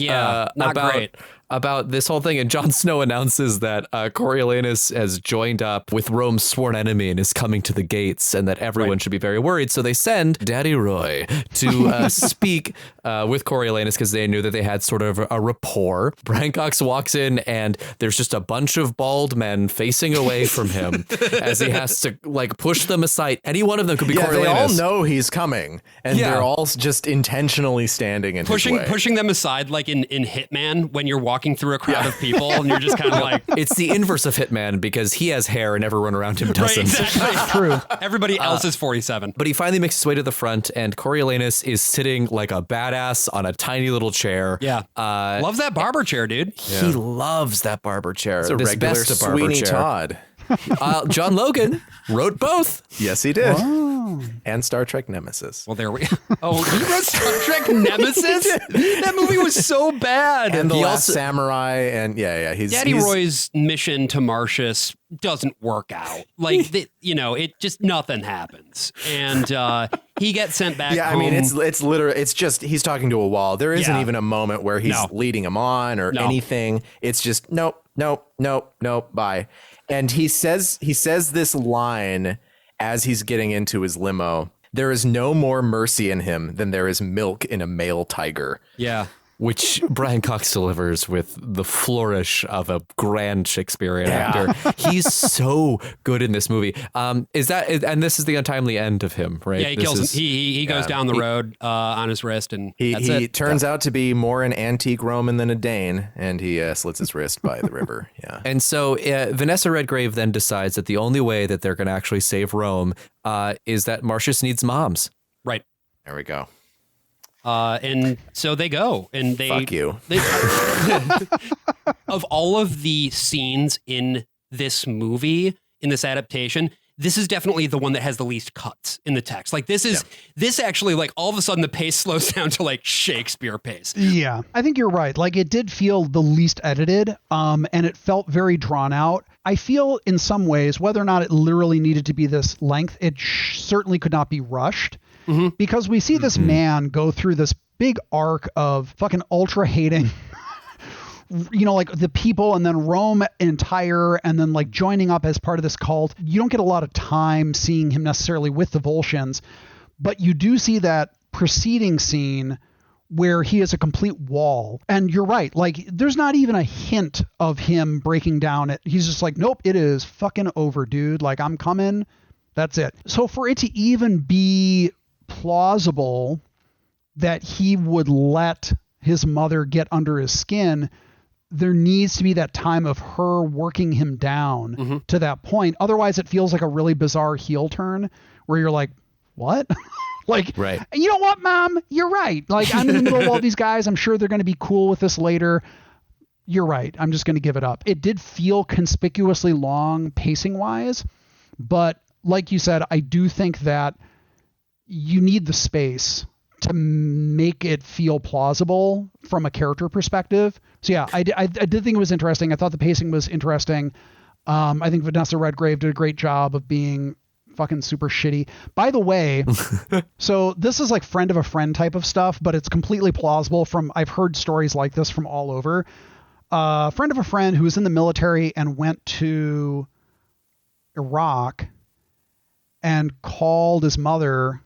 about this whole thing. And Jon Snow announces that Coriolanus has joined up with Rome's sworn enemy and is coming to the gates and that everyone should be very worried. So they send Daddy Roy to speak with Coriolanus because they knew that they had sort of a rapport. Brian Cox walks in and there's just a bunch of bald men facing away from him as he has to like push them aside. Any one of them could be Coriolanus. They all know he's coming and they're all just intentionally standing in his way. Pushing them aside like in Hitman when you're walking through a crowd of people and you're just kind of like... It's the inverse of Hitman because he has hair and everyone around him doesn't. Right, exactly. True. Everybody else is 47. But he finally makes his way to the front and Coriolanus is sitting like a badass on a tiny little chair. Yeah. Loves that barber chair, dude. He loves that barber chair. It's a regular Sweeney Todd. John Logan wrote both. Yes, he did. Wow. And Star Trek Nemesis. Well, there we go. Oh, he wrote Star Trek Nemesis? That movie was so bad. And The Last Samurai. And Daddy Roy's mission to Marcius doesn't work out. Like, it just nothing happens. And he gets sent back Yeah, I home. mean, it's literally, it's just, he's talking to a wall. There isn't Yeah. even a moment where he's leading him on or anything. It's just, nope, bye. And he says this line as he's getting into his limo. There is no more mercy in him than there is milk in a male tiger. Yeah. Which Brian Cox delivers with the flourish of a grand Shakespearean actor. He's so good in this movie. And this is the untimely end of him, right? Yeah, he kills him. He goes down the road on his wrist, and he turns out to be more an antique Roman than a Dane, and he slits his wrist by the river. Yeah. And so Vanessa Redgrave then decides that the only way that they're going to actually save Rome is that Marcius needs moms. Right. There we go. And so they go, and they fuck you. Of all of the scenes in this movie, in this adaptation, this is definitely the one that has the least cuts in the text. Like this actually, like, all of a sudden the pace slows down to like Shakespeare pace. Yeah, I think you're right. Like, it did feel the least edited, and it felt very drawn out. I feel in some ways, whether or not it literally needed to be this length, it certainly could not be rushed. Because we see this man go through this big arc of fucking ultra hating, like the people, and then Rome entire, and then like joining up as part of this cult. You don't get a lot of time seeing him necessarily with the Volscians, but you do see that preceding scene where he is a complete wall. And you're right. Like, there's not even a hint of him breaking down it. He's just like, nope, it is fucking over, dude. Like, I'm coming. That's it. So for it to even be plausible that he would let his mother get under his skin, there needs to be that time of her working him down to that point. Otherwise, it feels like a really bizarre heel turn where you're like, what? Like, right. You know what, Mom? You're right. Like, I'm in the middle of all these guys. I'm sure they're going to be cool with this later. You're right. I'm just going to give it up. It did feel conspicuously long pacing wise, but like you said, I do think that you need the space to make it feel plausible from a character perspective. So yeah, I did think it was interesting. I thought the pacing was interesting. I think Vanessa Redgrave did a great job of being fucking super shitty. By the way, so this is like friend of a friend type of stuff, but it's completely plausible I've heard stories like this from all over. Friend of a friend who was in the military and went to Iraq and called his mother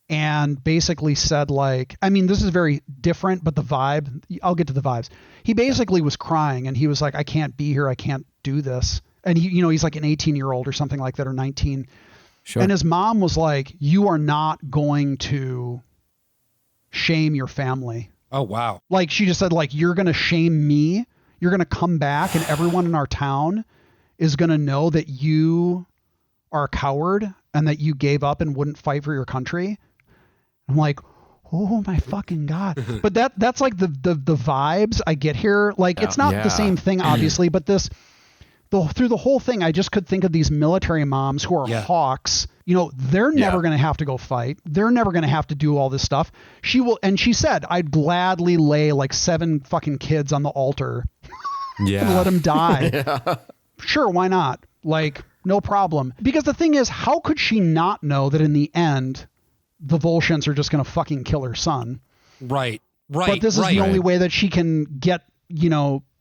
and basically said, like, I mean, this is very different, but the vibe, I'll get to the vibes. He basically was crying and he was like, I can't be here. I can't do this. And he's like an 18-year-old or something like that, or 19. Sure. And his mom was like, you are not going to shame your family. Oh, wow. Like, she just said, like, you're going to shame me. You're going to come back and everyone in our town is going to know that you are a coward and that you gave up and wouldn't fight for your country. I'm like, oh my fucking God. But that's like the vibes I get here. Like, it's not the same thing, obviously, but through the whole thing, I just could think of these military moms who are hawks. They're never going to have to go fight. They're never going to have to do all this stuff. She will. And she said, I'd gladly lay like 7 fucking kids on the altar and let them die. Sure. Why not? Like, no problem. Because the thing is, how could she not know that in the end, the Volscians are just going to fucking kill her son? Right. But this is the only way that she can get,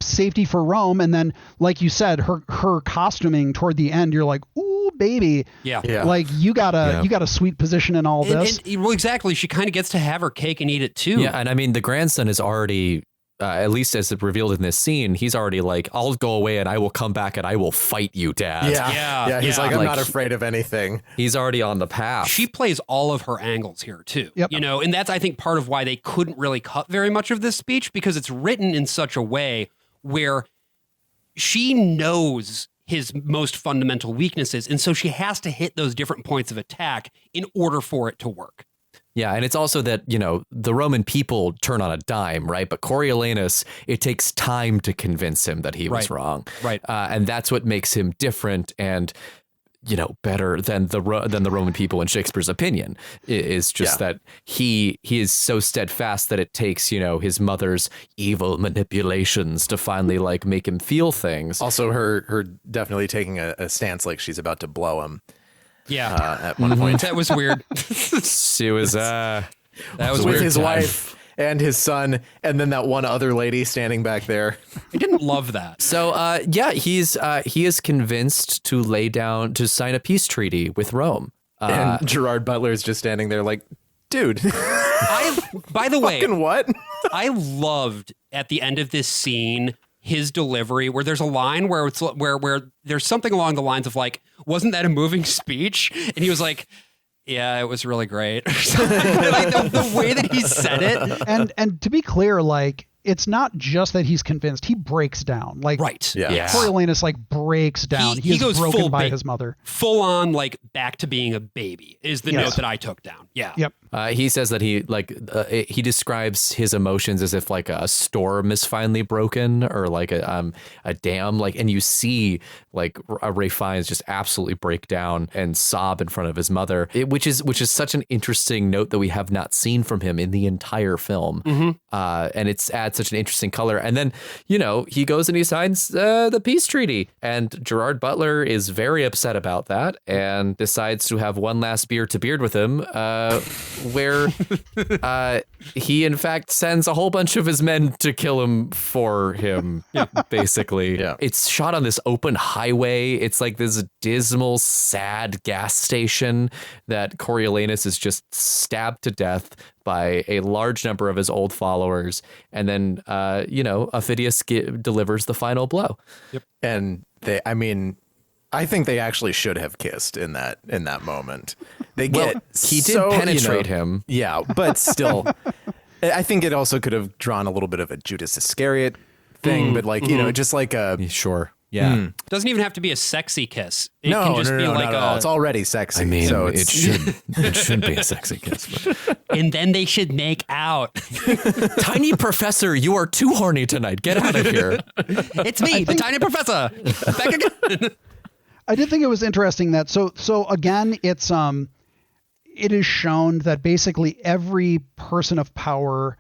safety for Rome. And then, like you said, her costuming toward the end, you're like, ooh, baby. Yeah. Like, you got a sweet position in all this. Well, exactly. She kind of gets to have her cake and eat it too. Yeah. And I mean, the grandson is already, at least as it revealed in this scene, he's already like, I'll go away and I will come back and I will fight you, Dad. Yeah. He's like, I'm not afraid of anything. He's already on the path. She plays all of her angles here too. Yep. And that's, I think, part of why they couldn't really cut very much of this speech, because it's written in such a way where she knows his most fundamental weaknesses. And so she has to hit those different points of attack in order for it to work. Yeah, and it's also that, the Roman people turn on a dime, right? But Coriolanus, it takes time to convince him that he was wrong. Right. And that's what makes him different and, better than the Roman people in Shakespeare's opinion, is just that he is so steadfast that it takes, his mother's evil manipulations to finally like make him feel things. Also her definitely taking a stance like she's about to blow him. Yeah. at one point. That was weird. She was That was With weird. his time. wife and his son, and then that one other lady standing back there. I didn't love that. So he is convinced to sign a peace treaty with Rome. And Gerard Butler's just standing there like, dude, By the way, fucking what? I loved at the end of this scene his delivery, where there's a line where it's where there's something along the lines of like, wasn't that a moving speech? And he was like, yeah, it was really great. Like the way that he said it. And to be clear, like, it's not just that he's convinced, he breaks down. Like, Right. Yeah. Coriolanus like breaks down. He He is goes broken full by ba- his mother. Full on, like, back to being a baby is the Yes. note that I took down. Yeah. Yep. He says that he describes his emotions as if like a storm is finally broken or like a dam, like, and you see like Ralph Fiennes just absolutely break down and sob in front of his mother, which is such an interesting note that we have not seen from him in the entire film. And it's adds such an interesting color. And then, he goes and he signs the peace treaty, and Gerard Butler is very upset about that and decides to have one last beer to beard with him, where he in fact sends a whole bunch of his men to kill him for him, basically. Yeah. It's shot on this open highway. It's like this dismal, sad gas station that Coriolanus is just stabbed to death by a large number of his old followers. And then, Aufidius delivers the final blow. And I think they actually should have kissed in that moment. They get he did penetrate him. Yeah, but still, I think it also could have drawn a little bit of a Judas Iscariot thing, but like, just like a... Sure. Yeah. Doesn't even have to be a sexy kiss. It No, can just no, be no, like not at all. It's already sexy. I mean, so it should be a sexy kiss. But. and then they should make out. Tiny Professor, you are too horny tonight. Get out of here. It's me, the tiny professor. Back again. I did think it was interesting that so again, it is shown that basically every person of power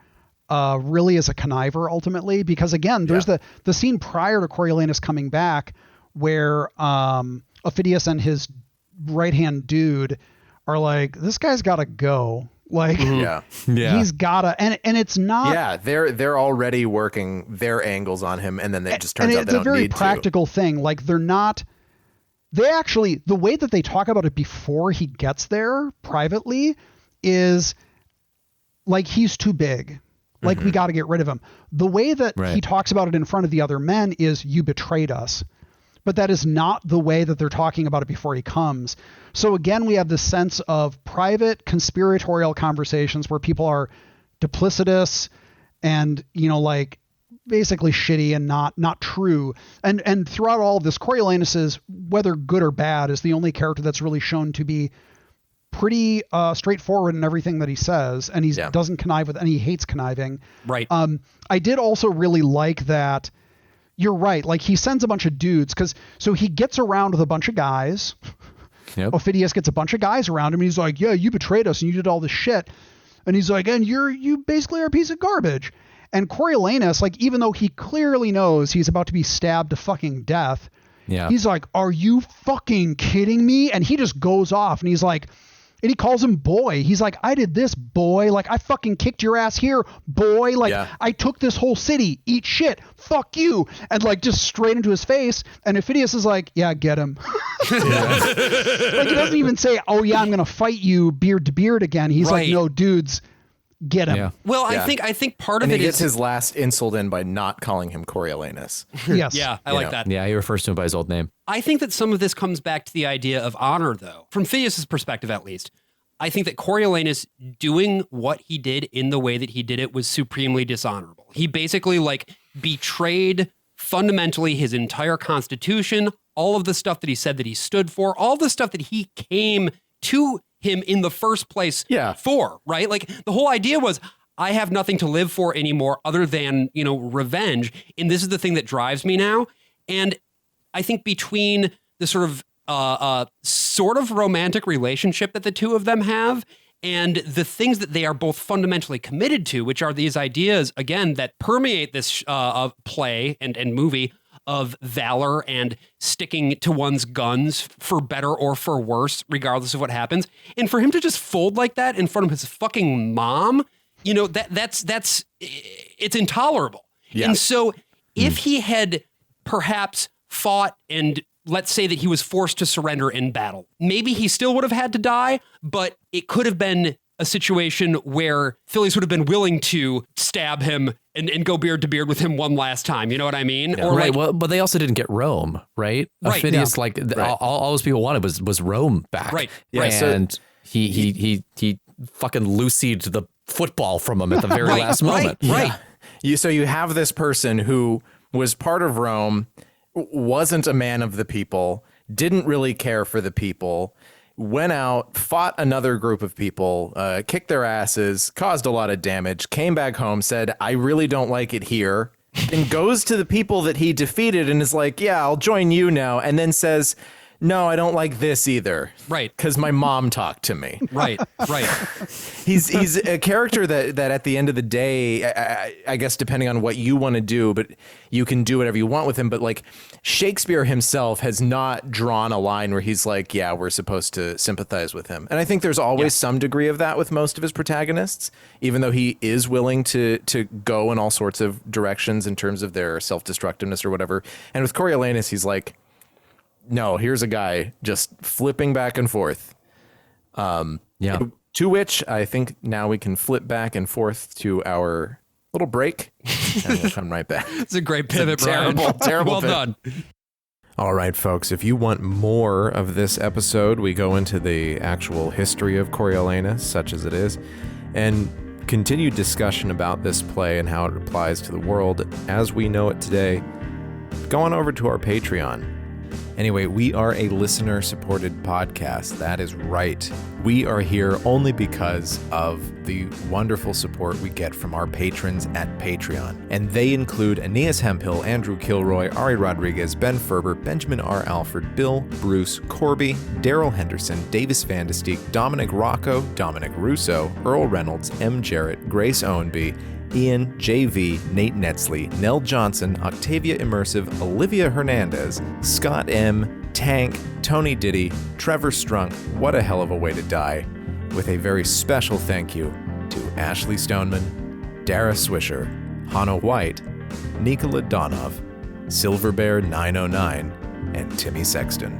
really is a conniver ultimately, because again, there's the scene prior to Coriolanus coming back where Aufidius and his right hand dude are like, this guy's got to go. Like, he's gotta, and it's not. Yeah, they're already working their angles on him, and then it just turns out they don't need to. It's a very practical thing. Like, they're not. They actually, the way that they talk about it before he gets there privately is like, he's too big. Like, we got to get rid of him. The way that he talks about it in front of the other men is, you betrayed us. But that is not the way that they're talking about it before he comes. So again, we have this sense of private conspiratorial conversations where people are duplicitous and, like, basically shitty and not true. And throughout all of this, Coriolanus is, whether good or bad, is the only character that's really shown to be pretty straightforward in everything that he says, and he doesn't connive with, and he hates conniving. Right. I did also really like that. You're right. Like, he sends a bunch of dudes so he gets around with a bunch of guys. Yep. Aufidius gets a bunch of guys around him. And he's like, yeah, you betrayed us and you did all this shit. And he's like, and you basically are a piece of garbage. And Coriolanus, like, even though he clearly knows he's about to be stabbed to fucking death, he's like, are you fucking kidding me? And he just goes off and he's like, and he calls him boy. He's like, I did this, boy. Like, I fucking kicked your ass here, boy. Like, I took this whole city. Eat shit. Fuck you. And like, just straight into his face. And Aufidius is like, yeah, get him. Like, he doesn't even say, oh yeah, I'm going to fight you beard to beard again. He's like, no, dudes, get him. Yeah. Well, I think part of he it gets is his last insult in by not calling him Coriolanus. Yes. Yeah, I like that. Yeah, he refers to him by his old name. I think that some of this comes back to the idea of honor, though. From Phidias' perspective, at least, I think that Coriolanus doing what he did in the way that he did it was supremely dishonorable. He basically, like, betrayed fundamentally his entire constitution, all of the stuff that he said that he stood for, all the stuff that he came to him in the first place for, right? Like, the whole idea was, I have nothing to live for anymore other than, revenge. And this is the thing that drives me now. And I think between the sort of romantic relationship that the two of them have and the things that they are both fundamentally committed to, which are these ideas, again, that permeate this play and movie of valor and sticking to one's guns for better or for worse, regardless of what happens. And for him to just fold like that in front of his fucking mom, you know, that's it's intolerable. Yeah. And so if he had perhaps fought and let's say that he was forced to surrender in battle, maybe he still would have had to die, but it could have been a situation where Phillies would have been willing to stab him and go beard to beard with him one last time. You know what I mean? Yeah. Or Right. like, Well, but they also didn't get Rome, right? Right, Phineas, Right. all those people wanted was Rome back. Right, Yeah, so- And he fucking Lucy'd the football from him at the very Right, last right, moment. right. So you have this person who was part of Rome, wasn't a man of the people, didn't really care for the people, went out, fought another group of people, kicked their asses, caused a lot of damage, came back home, said, I really don't like it here, and goes to the people that he defeated and is like, yeah, I'll join you now, and then says, no, I don't like this either. Right. Because my mom talked to me. Right, right. He's a character that at the end of the day, I guess depending on what you want to do, but you can do whatever you want with him. But like Shakespeare himself has not drawn a line where he's like, yeah, we're supposed to sympathize with him. And I think there's always some degree of that with most of his protagonists, even though he is willing to go in all sorts of directions in terms of their self-destructiveness or whatever. And with Coriolanus, he's like, no, here's a guy just flipping back and forth. Yeah. To which I think now we can flip back and forth to our little break, and we'll come right back. It's a great pivot, Brian. Terrible Well pivot. done. All right, folks, if you want more of this episode, we go into the actual history of Coriolanus, such as it is, and continued discussion about this play and how it applies to the world as we know it today. Go on over to our Patreon. Anyway, we are a listener-supported podcast. That is right. We are here only because of the wonderful support we get from our patrons at Patreon. And they include Aeneas Hemphill, Andrew Kilroy, Ari Rodriguez, Ben Ferber, Benjamin R. Alford, Bill, Bruce, Corby, Daryl Henderson, Davis Van de Steek, Dominic Rocco, Dominic Russo, Earl Reynolds, M. Jarrett, Grace Owenby, Ian, JV, Nate Netzley, Nell Johnson, Octavia Immersive, Olivia Hernandez, Scott M., Tank, Tony Diddy, Trevor Strunk, what a hell of a way to die, with a very special thank you to Ashley Stoneman, Dara Swisher, Hannah White, Nikola Donov, Silverbear 909, and Timmy Sexton.